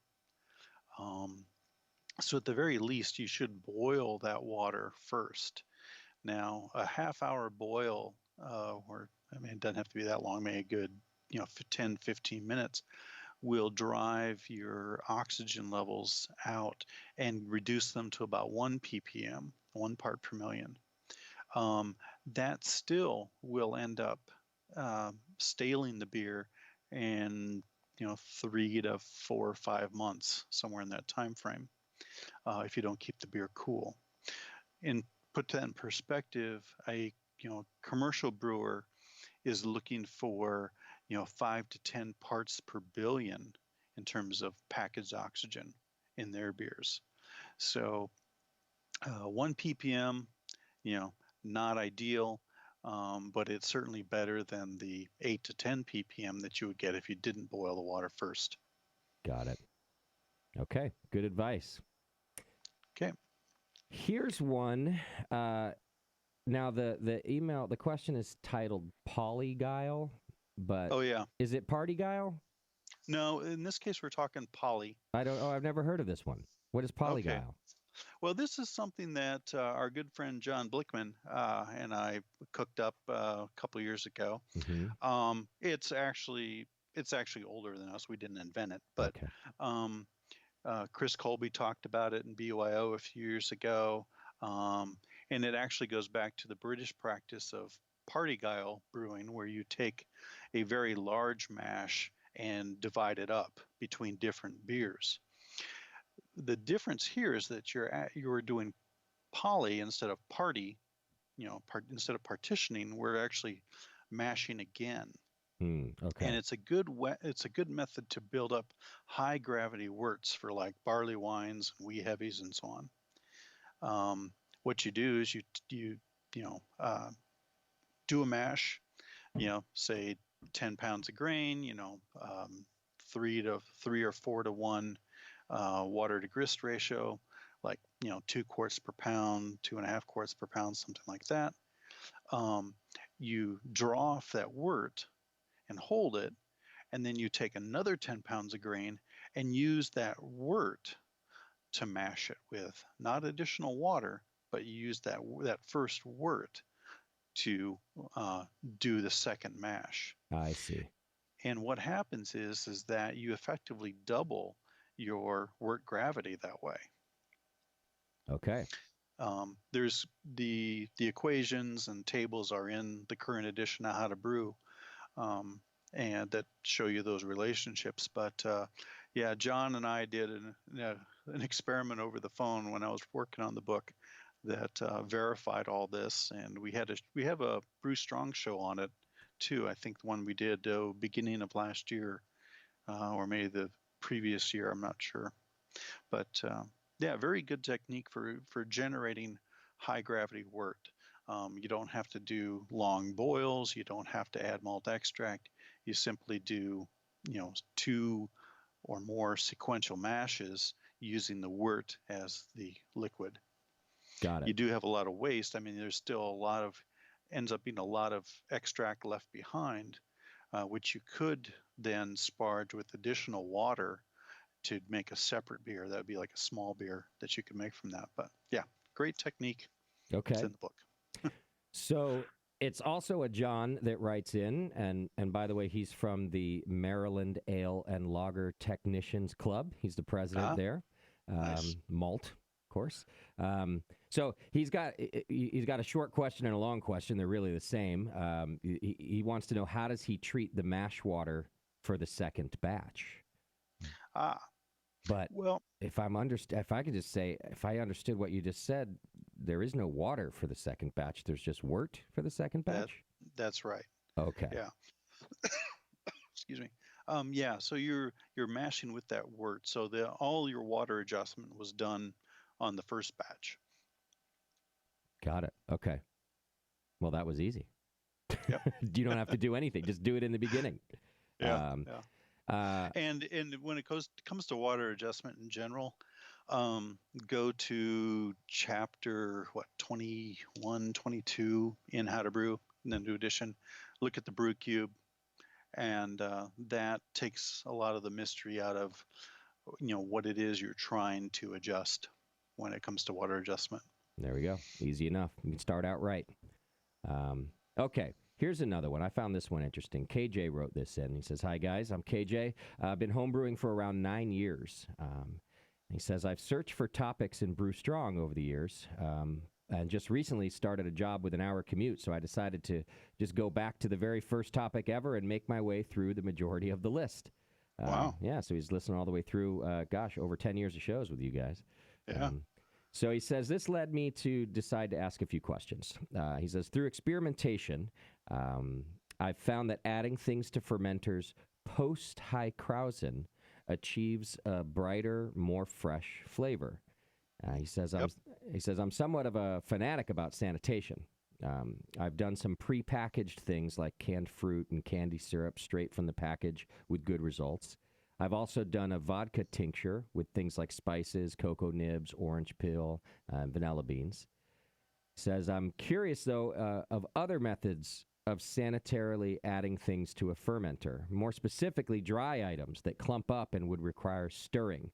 So at the very least, you should boil that water first. Now, a half-hour boil, it doesn't have to be that long, maybe a good, 10, 15 minutes, will drive your oxygen levels out and reduce them to about 1 ppm, 1 part per million. That still will end up staling the beer in 3 to 4 or 5 months, somewhere in that time frame, if you don't keep the beer cool. And put that in perspective, a commercial brewer is looking for 5 to 10 parts per billion in terms of packaged oxygen in their beers. So 1 ppm, not ideal, but it's certainly better than the 8 to 10 ppm that you would get if you didn't boil the water first. Got it. Okay, good advice. Okay. Here's one. Now the question is titled Polyguile, but oh yeah, is it Party Guile? No, in this case we're talking poly. I've never heard of this one. What is Polyguile? Okay. Well, this is something that our good friend John Blickman and I cooked up a couple of years ago. Mm-hmm. It's actually older than us. We didn't invent it, but okay. Chris Colby talked about it in BYO a few years ago, and it actually goes back to the British practice of party guile brewing, where you take a very large mash and divide it up between different beers. The difference here is that you're doing poly instead of party, instead of partitioning, we're actually mashing again. Okay. And it's a good method to build up high gravity worts for like barley wines, wee heavies, and so on. What you do is you do a mash, say 10 pounds of grain, 3 or 4 to 1 water to grist ratio, like 2 quarts per pound, 2.5 quarts per pound, something like that. You draw off that wort and hold it, and then you take another 10 pounds of grain and use that wort to mash it with, not additional water, but you use that first wort to do the second mash. I see. And what happens is that you effectively double your wort gravity that way. Okay. There's the equations and tables are in the current edition of How to Brew, and that show you those relationships. But yeah, John and I did an experiment over the phone when I was working on the book that verified all this, and we have a Brew Strong show on it too. I think the one we did beginning of last year, or maybe the previous year. I'm not sure, but yeah, very good technique for generating high gravity wort. You don't have to do long boils. You don't have to add malt extract. You simply do 2 or more sequential mashes using the wort as the liquid. Got it. You do have a lot of waste. I mean, there's still ends up being a lot of extract left behind, which you could then sparge with additional water to make a separate beer. That would be like a small beer that you can make from that. But yeah, great technique. Okay. It's in the book. So it's also a John that writes in, and by the way, he's from the Maryland Ale and Lager Technicians Club. He's the president there. Nice. Malt, of course. So he's got a short question and a long question. They're really the same. He wants to know, how does he treat the mash water for the second batch? But Well, if I could just say, if I understood what you just said, there is no water for the second batch. There's just wort for the second batch. that's right. Okay. Yeah. Excuse me. Yeah. So you're mashing with that wort. So all your water adjustment was done on the first batch. Got it. Okay. Well, that was easy. Yep. You don't have to do anything. Just do it in the beginning. Yeah. And when it comes to water adjustment in general, go to chapter 21, 22 in How to Brew, in the new edition. Look at the brew cube, and that takes a lot of the mystery out of what it is you're trying to adjust when it comes to water adjustment. There we go. Easy enough. You can start out right. Okay. Here's another one. I found this one interesting. KJ wrote this in. He says, "Hi, guys. I'm KJ. I've been homebrewing for around 9 years." He says, "I've searched for topics in Brew Strong over the years, and just recently started a job with an hour commute, so I decided to just go back to the very first topic ever and make my way through the majority of the list." Wow. Yeah, so he's listening all the way through, over 10 years of shows with you guys. Yeah. So he says, "This led me to decide to ask a few questions." He says, "Through experimentation, I've found that adding things to fermenters post-high Krausen achieves a brighter, more fresh flavor." He says, "I'm somewhat of a fanatic about sanitation. I've done some pre-packaged things like canned fruit and candy syrup straight from the package with good results. I've also done a vodka tincture with things like spices, cocoa nibs, orange peel, vanilla beans." Says, "I'm curious, though, of other methods of sanitarily adding things to a fermenter, more specifically dry items that clump up and would require stirring."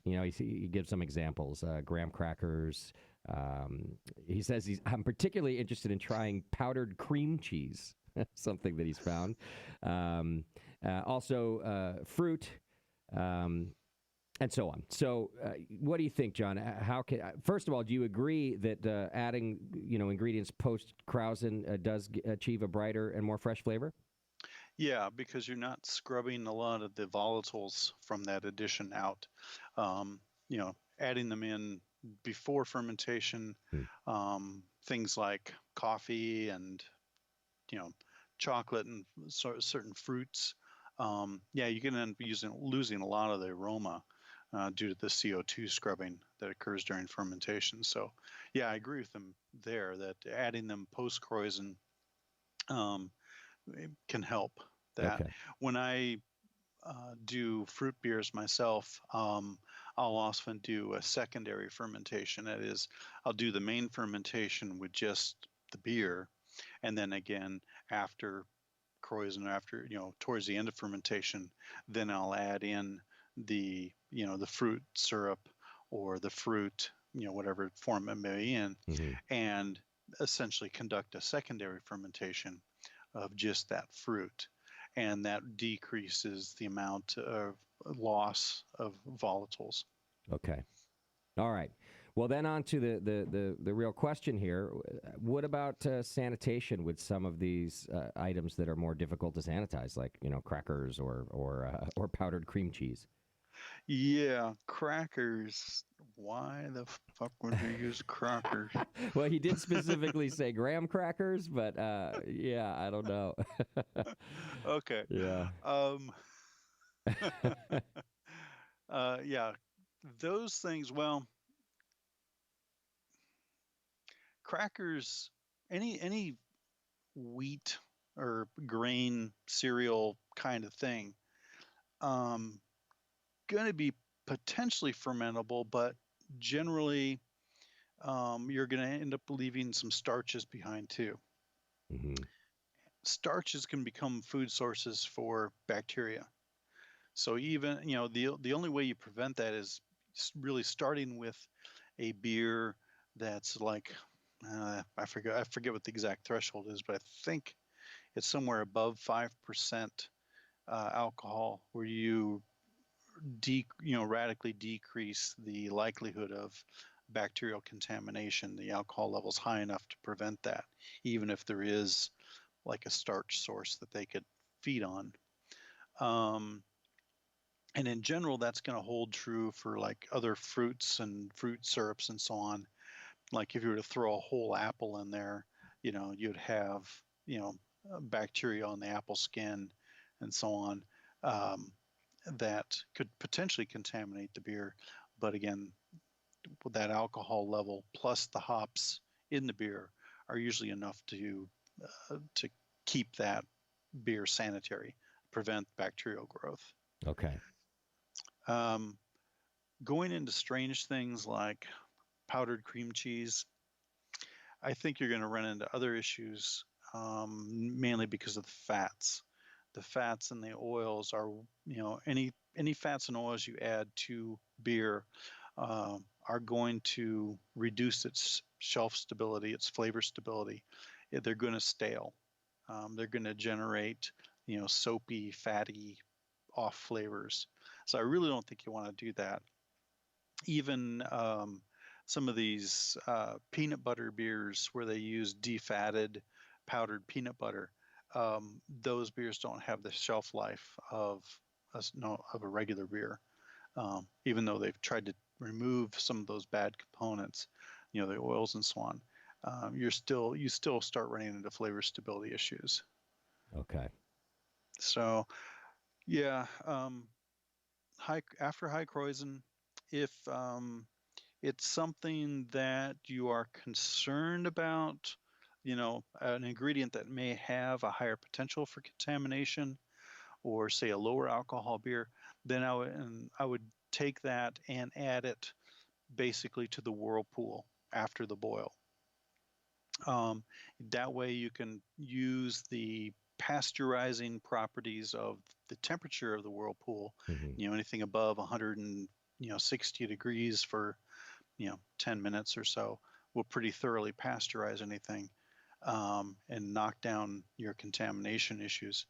He gives some examples, graham crackers. He says I'm particularly interested in trying powdered cream cheese, something that he's found. Also fruit, and so on. So what do you think, John? First of all, do you agree that adding ingredients post Krausen does achieve a brighter and more fresh flavor? Yeah, because you're not scrubbing a lot of the volatiles from that addition out. Adding them in before fermentation, things like coffee and chocolate and certain fruits. You can end up losing a lot of the aroma due to the CO2 scrubbing that occurs during fermentation. So, yeah, I agree with them there that adding them post Krausen can help that. Okay. When I do fruit beers myself, I'll often do a secondary fermentation. That is, I'll do the main fermentation with just the beer, and then again after Kreuzen, after towards the end of fermentation, then I'll add in the fruit syrup or the fruit, whatever form it may be in, and essentially conduct a secondary fermentation of just that fruit, and that decreases the amount of loss of volatiles. Okay. All right. Well, then on to the real question here. What about sanitation with some of these items that are more difficult to sanitize, like crackers or powdered cream cheese? Yeah, crackers. Why the fuck would we use crackers? Well, he did specifically say graham crackers, but yeah, I don't know. Okay. Yeah. Yeah, those things. Well, crackers, any wheat or grain cereal kind of thing, going to be potentially fermentable, but generally, you're going to end up leaving some starches behind too. Starches can become food sources for bacteria. So even the only way you prevent that is really starting with a beer that's like I forget what the exact threshold is, but I think it's somewhere above 5% alcohol, where you radically decrease the likelihood of bacterial contamination. The alcohol level's high enough to prevent that, even if there is like a starch source that they could feed on. And in general, that's going to hold true for like other fruits and fruit syrups and so on. Like if you were to throw a whole apple in there, you'd have, bacteria on the apple skin and so on, that could potentially contaminate the beer. But again, with that alcohol level plus the hops in the beer are usually enough to keep that beer sanitary, prevent bacterial growth. Okay. Going into strange things like powdered cream cheese, I think you're going to run into other issues, mainly because of the fats. The fats and the oils are, any fats and oils you add to beer are going to reduce its shelf stability, its flavor stability. They're going to stale. They're going to generate, soapy, fatty, off flavors. So I really don't think you want to do that. Even some of these peanut butter beers where they use defatted powdered peanut butter, those beers don't have the shelf life of a regular beer. Even though they've tried to remove some of those bad components, the oils and so on, you still start running into flavor stability issues. Okay. So, yeah, after high Kreuzen, if it's something that you are concerned about, an ingredient that may have a higher potential for contamination, or say a lower alcohol beer, then I would take that and add it basically to the whirlpool after the boil. That way you can use the pasteurizing properties of the temperature of the whirlpool. Anything above 160 degrees for 10 minutes or so will pretty thoroughly pasteurize anything, and knock down your contamination issues.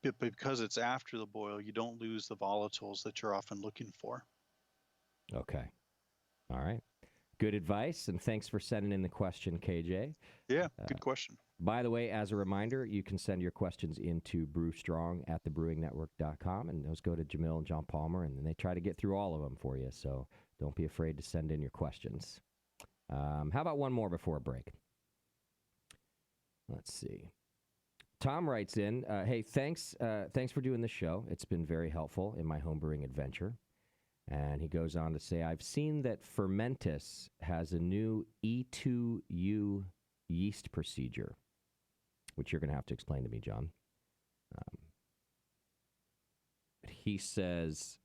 But because it's after the boil, you don't lose the volatiles that you're often looking for. Okay. All right. Good advice, and thanks for sending in the question, KJ. Yeah, good question. By the way, as a reminder, you can send your questions into Brew Strong at thebrewingnetwork.com, and those go to Jamil and John Palmer, and they try to get through all of them for you, so don't be afraid to send in your questions. How about one more before a break? Let's see. Tom writes in, hey, thanks for doing this show. It's been very helpful in my homebrewing adventure. And he goes on to say, I've seen that Fermentis has a new E2U yeast procedure, which you're going to have to explain to me, John. he says,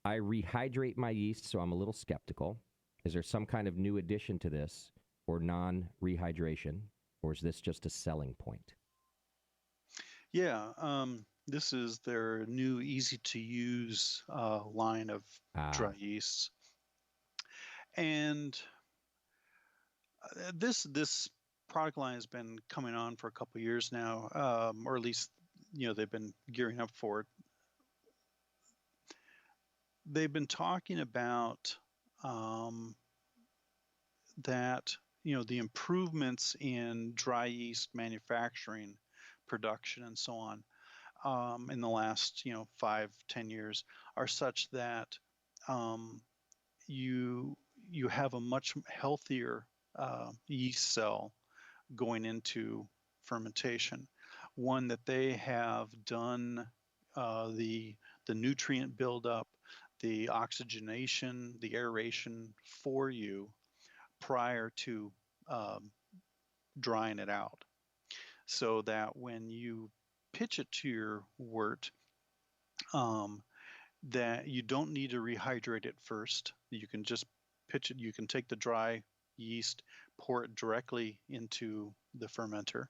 I rehydrate my yeast, so I'm a little skeptical. Is there some kind of new addition to this or non-rehydration, or is this just a selling point? Yeah, this is their new easy-to-use line of dry yeasts. And this product line has been coming on for a couple of years now, or at least, they've been gearing up for it. They've been talking about that, the improvements in dry yeast manufacturing, production, and so on in the last, 5-10 years are such that you have a much healthier yeast cell going into fermentation, one that they have done the nutrient buildup, the oxygenation, the aeration for you prior to drying it out, so that when you pitch it to your wort, that you don't need to rehydrate it first. You can just pitch it. You can take the dry yeast, pour it directly into the fermenter,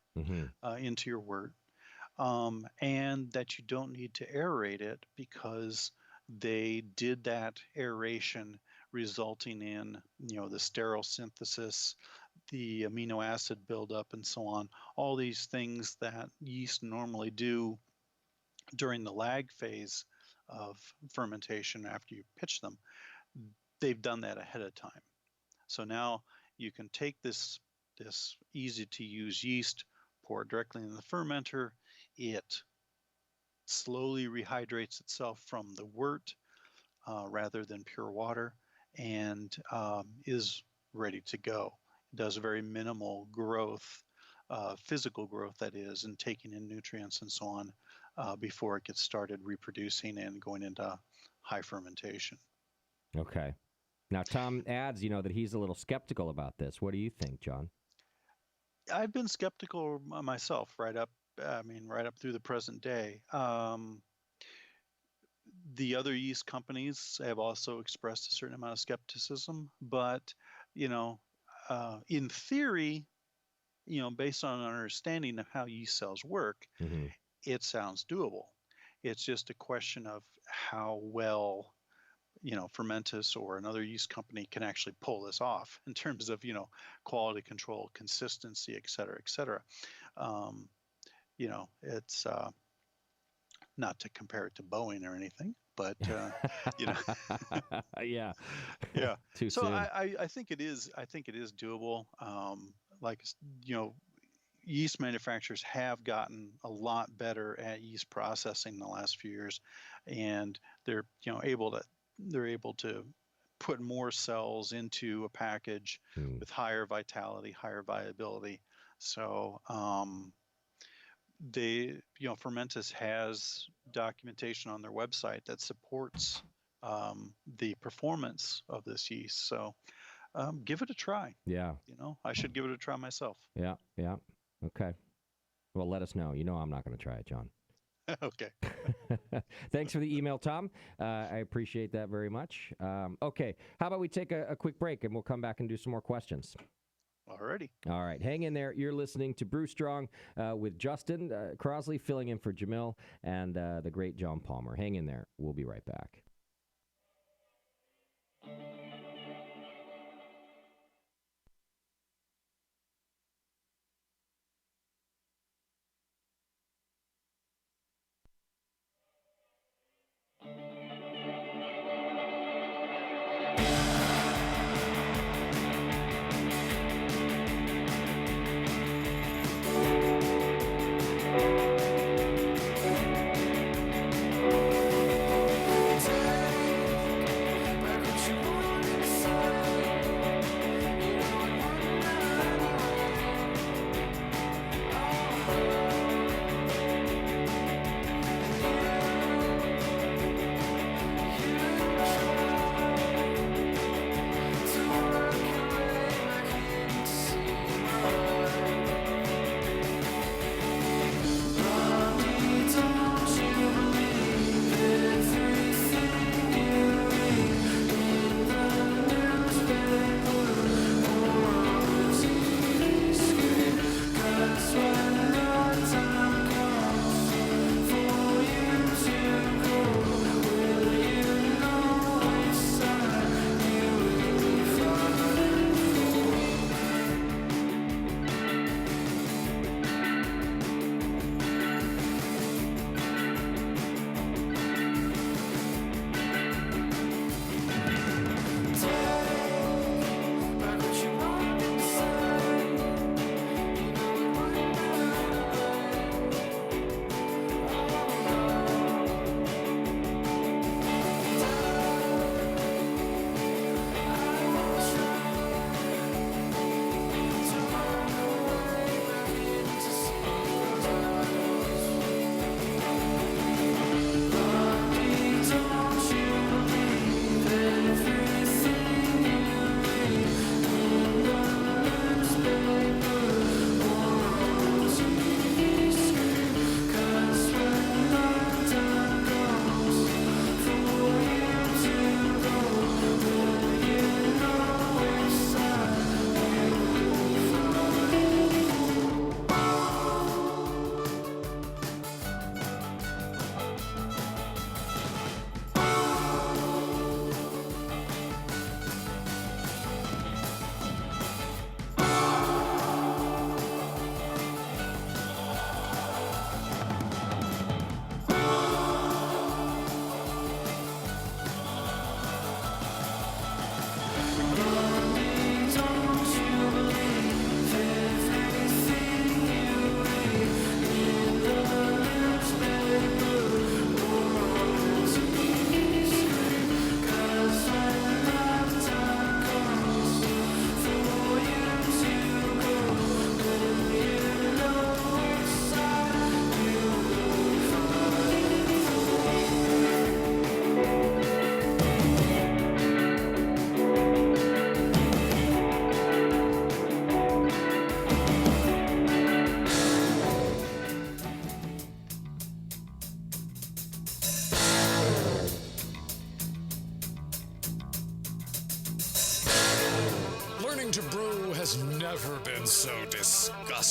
into your wort, and that you don't need to aerate it, because they did that aeration resulting in, the sterile synthesis, the amino acid buildup, and so on. All these things that yeast normally do during the lag phase of fermentation after you pitch them, they've done that ahead of time. So now you can take this easy-to-use yeast, pour it directly in the fermenter. It slowly rehydrates itself from the wort rather than pure water, and is ready to go. It does very minimal growth, physical growth, that is, and taking in nutrients and so on before it gets started reproducing and going into high fermentation. Okay. Now, Tom adds, that he's a little skeptical about this. What do you think, John? I've been skeptical myself right up through the present day. The other yeast companies have also expressed a certain amount of skepticism, but, in theory, based on an understanding of how yeast cells work, it sounds doable. It's just a question of how well, Fermentus or another yeast company can actually pull this off in terms of, quality control, consistency, et cetera, et cetera. It's not to compare it to Boeing or anything, but yeah. Too soon. I think it is doable. Yeast manufacturers have gotten a lot better at yeast processing in the last few years, and they're able to put more cells into a package with higher vitality, higher viability. So Fermentus has documentation on their website that supports the performance of this yeast. So give it a try. Yeah. I should give it a try myself. Yeah. Okay. Well, let us know. I'm not going to try it, John. Okay. Thanks for the email, Tom. I appreciate that very much. Okay. How about we take a quick break and we'll come back and do some more questions. Alrighty. All right. Hang in there. You're listening to Brew Strong with Justin Crossley filling in for Jamil and the great John Palmer. Hang in there. We'll be right back. Back what you want.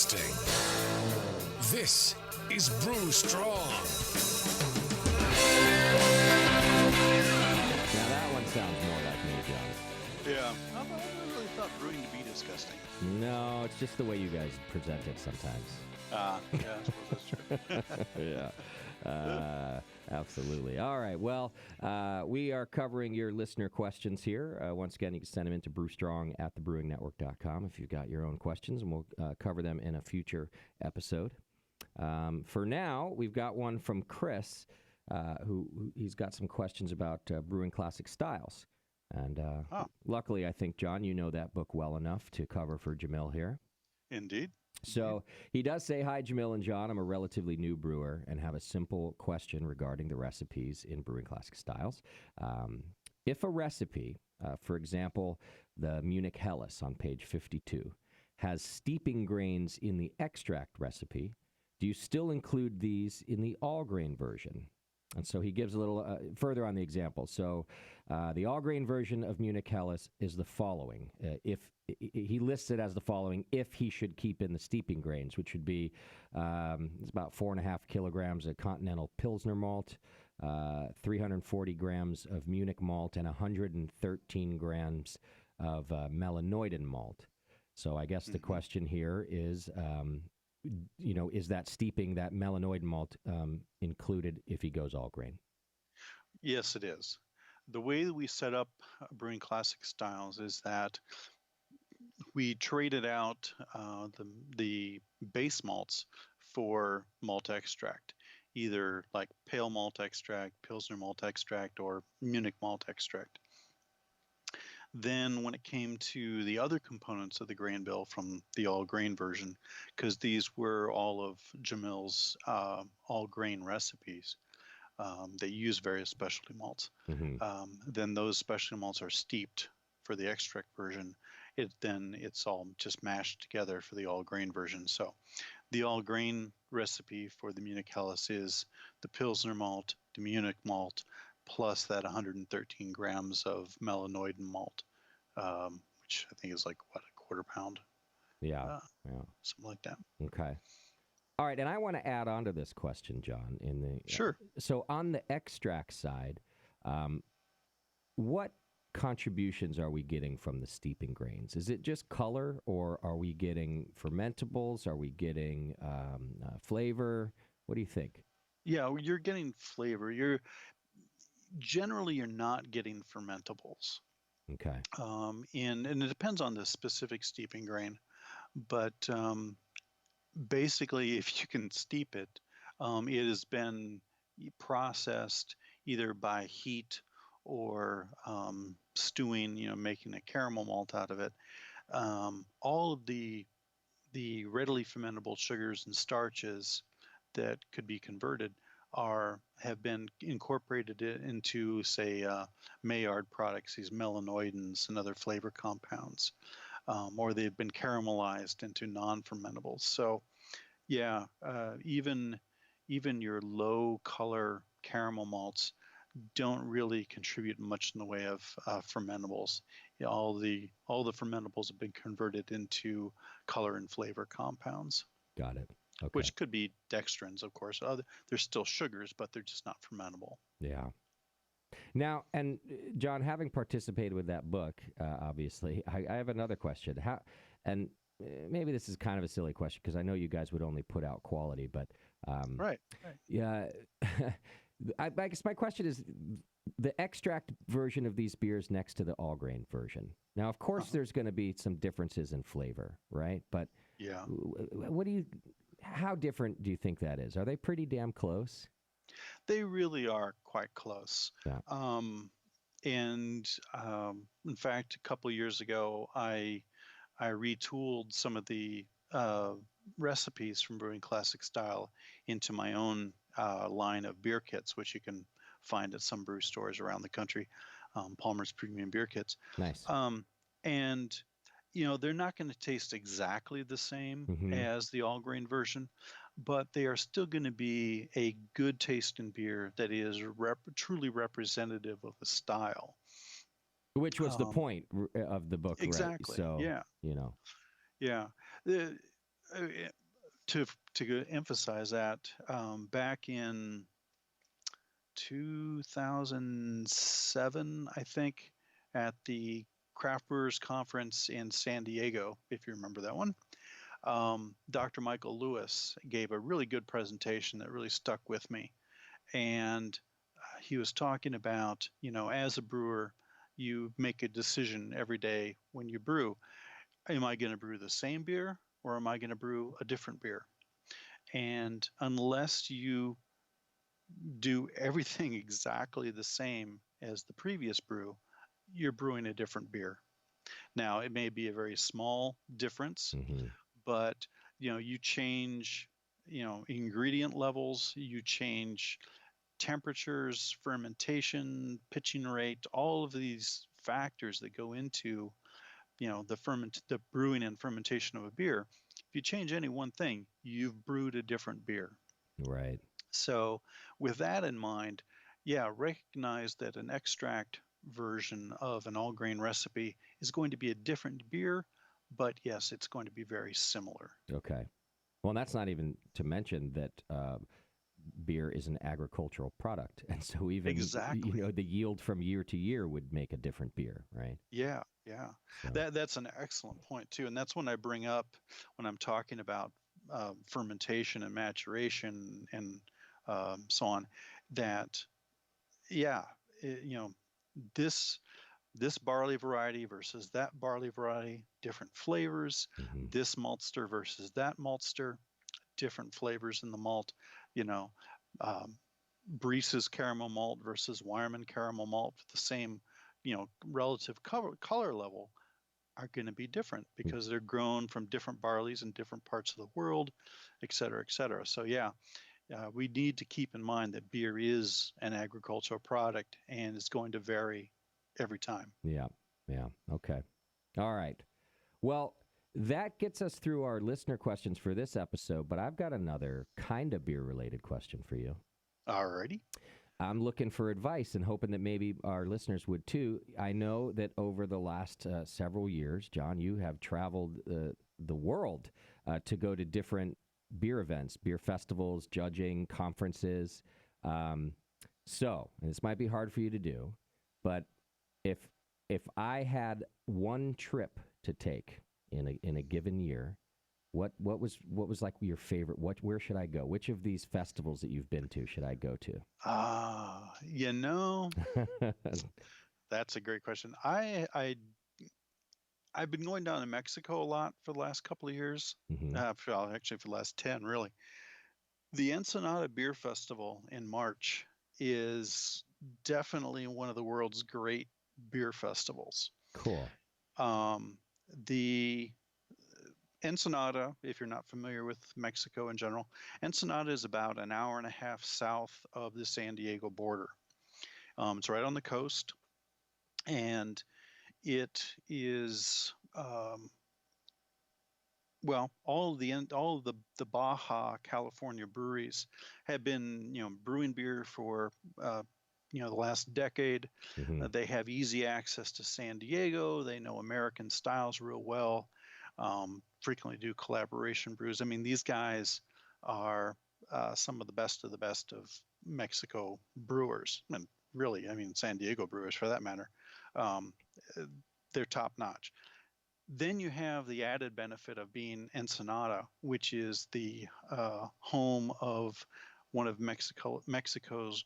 disgusting. This is Brew Strong. Now that one sounds more like me, John. Yeah, I never really thought brewing to be disgusting. No, it's just the way you guys present it sometimes. Yeah, I suppose that's true. Yeah. Absolutely. All right. Well, we are covering your listener questions here. Once again, you can send them into brewstrong@thebrewingnetwork.com if you've got your own questions, and we'll cover them in a future episode. For now, we've got one from Chris, who he's got some questions about brewing classic styles. And luckily, I think, John, you know that book well enough to cover for Jamil here. Indeed. So he does say, "Hi, Jamil and John. I'm a relatively new brewer and have a simple question regarding the recipes in brewing classic styles. If a recipe, for example, the Munich Helles on page 52, has steeping grains in the extract recipe, do you still include these in the all-grain version?" And so he gives a little further on the example. So the all-grain version of Munich Helles is the following. If he lists it as the following, if he should keep in the steeping grains, which would be it's about 4.5 kilograms of continental Pilsner malt, 340 grams of Munich malt, and 113 grams of Melanoidin malt. So I guess the question here is, is that steeping, that Melanoidin malt, included if he goes all grain? Yes, it is. The way that we set up brewing classic styles is that we traded out the base malts for malt extract, either like pale malt extract, Pilsner malt extract, or Munich malt extract. Then when it came to the other components of the grain bill from the all-grain version, because these were all of Jamil's all-grain recipes that use various specialty malts, then those specialty malts are steeped for the extract version. It's all just mashed together for the all-grain version. So the all-grain recipe for the Munich Helles is the Pilsner malt, the Munich malt, plus that 113 grams of Melanoidin malt, which I think is like, what, a quarter pound? Yeah. Something like that. Okay. All right, and I want to add on to this question, John. Sure. So on the extract side, what contributions are we getting from the steeping grains? Is it just color, or are we getting fermentables? Are we getting flavor? What do you think? Yeah, you're getting flavor. You're not getting fermentables. Okay. And it depends on the specific steeping grain, but basically, if you can steep it, it has been processed either by heat or stewing, making a caramel malt out of it. All of the readily fermentable sugars and starches that could be converted have been incorporated into, say, Maillard products, these melanoidins and other flavor compounds, or they've been caramelized into non-fermentables. So, yeah, even your low color caramel malts don't really contribute much in the way of fermentables. All the fermentables have been converted into color and flavor compounds. Got it. Okay. Which could be dextrins, of course. They're still sugars, but they're just not fermentable. Yeah. Now, and John, having participated with that book, obviously, I have another question. And maybe this is kind of a silly question because I know you guys would only put out quality, but right. Yeah. I guess my question is the extract version of these beers next to the all grain version. Now, of course, there's going to be some differences in flavor, right? But yeah, how different do you think that is? Are they pretty damn close? They really are quite close. Yeah. In fact, a couple of years ago, I retooled some of the recipes from Brewing Classic Style into my own line of beer kits, which you can find at some brew stores around the country, Palmer's Premium Beer Kits. Nice. And they're not going to taste exactly the same as the all-grain version, but they are still going to be a good tasting beer that is truly representative of the style. Which was the point of the book, exactly. Right? So, yeah. Yeah. Yeah. uh, to emphasize that, back in 2007, I think, at the Craft Brewers Conference in San Diego, if you remember that one, Dr. Michael Lewis gave a really good presentation that really stuck with me. And he was talking about, as a brewer, you make a decision every day when you brew. Am I going to brew the same beer or am I going to brew a different beer? And unless you do everything exactly the same as the previous brew, you're brewing a different beer. Now, it may be a very small difference, Mm-hmm. but you change, ingredient levels, you change temperatures, fermentation, pitching rate, all of these factors that go into, the brewing and fermentation of a beer. If you change any one thing, you've brewed a different beer. Right. So, with that in mind, yeah, recognize that an extract version of an all grain recipe is going to be a different beer, but yes, it's going to be very similar. Okay. Well, that's not even to mention that beer is an agricultural product, and so even Exactly. the yield from year to year would make a different beer, right? Yeah. So, That's an excellent point too, and that's when I bring up when I'm talking about fermentation and maturation and so on. That yeah, this this barley variety versus that barley variety, different flavors. mhm. This maltster versus that maltster, different flavors in the malt. You know, um, Breeze's caramel malt versus Wyerman caramel malt with the same, relative color level are going to be different because they're grown from different barleys in different parts of the world, et cetera, et cetera. So yeah, we need to keep in mind that beer is an agricultural product and it's going to vary every time. Yeah. Yeah. Okay. All right. Well, that gets us through our listener questions for this episode, but I've got another kind of beer related question for you. Alrighty. I'm looking for advice and hoping that maybe our listeners would too. I know that over the last several years, John, you have traveled the world to go to different beer events, beer festivals, judging, conferences. So, and this might be hard for you to do, but if I had one trip to take in a given year, what was like your favorite? Where should I go? Which of these festivals that you've been to should I go to? That's a great question. I've been going down to Mexico a lot for the last couple of years. Mm-hmm. Actually, for the last 10, really. The Ensenada Beer Festival in March is definitely one of the world's great beer festivals. Cool. The Ensenada, if you're not familiar with Mexico in general, Ensenada is about an hour and a half south of the San Diego border. It's right on the coast, and it is all of the Baja California breweries have been brewing beer for the last decade. Mm-hmm. They have easy access to San Diego. They know American styles real well. Frequently do collaboration brews. I mean, these guys are some of the best of Mexico brewers, and really, I mean, San Diego brewers for that matter. They're top notch. Then you have the added benefit of being Ensenada, which is the home of one of Mexico's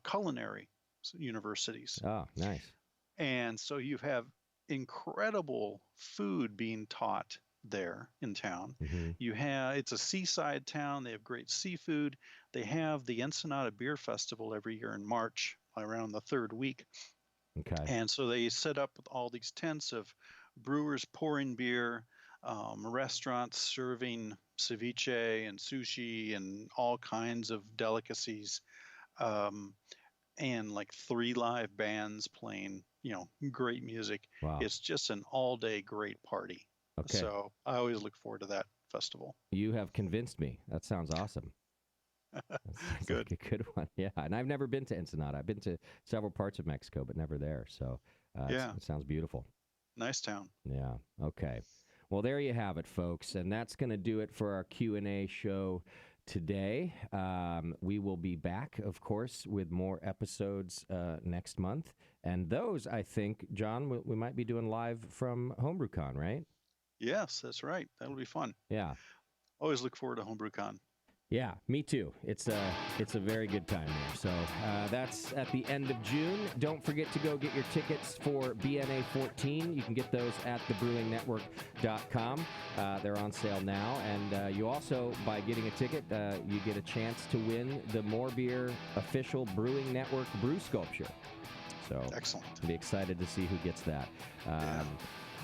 culinary universities. Oh, nice. And so you have incredible food being taught there in town. Mm-hmm. It's a seaside town. They have great seafood. They have the Ensenada Beer Festival every year in March, around the third week. Okay. And so they set up with all these tents of brewers pouring beer, restaurants serving ceviche and sushi and all kinds of delicacies, and like 3 live bands playing, great music. Wow. It's just an all-day great party. Okay. So I always look forward to that festival. You have convinced me. That sounds awesome. That sounds Good. like a good one. Yeah, and I've never been to Ensenada. I've been to several parts of Mexico, but never there. So Yeah. it sounds beautiful. Nice town. Yeah. Okay. Well, there you have it, folks. And that's going to do it for our Q&A show today. We will be back, of course, with more episodes next month. And those, I think, John, we might be doing live from HomebrewCon, right? Yes, that's right. That'll be fun. Yeah. Always look forward to HomebrewCon. Yeah, me too. It's a very good time there. So that's at the end of June. Don't forget to go get your tickets for BNA 14. You can get those at thebrewingnetwork.com. They're on sale now. And you also, by getting a ticket, you get a chance to win the More Beer official Brewing Network brew sculpture. So excellent. I'll be excited to see who gets that. Yeah.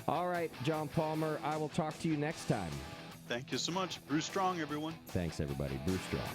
All right, John Palmer, I will talk to you next time. Thank you so much. Brew Strong, everyone. Thanks, everybody. Brew Strong.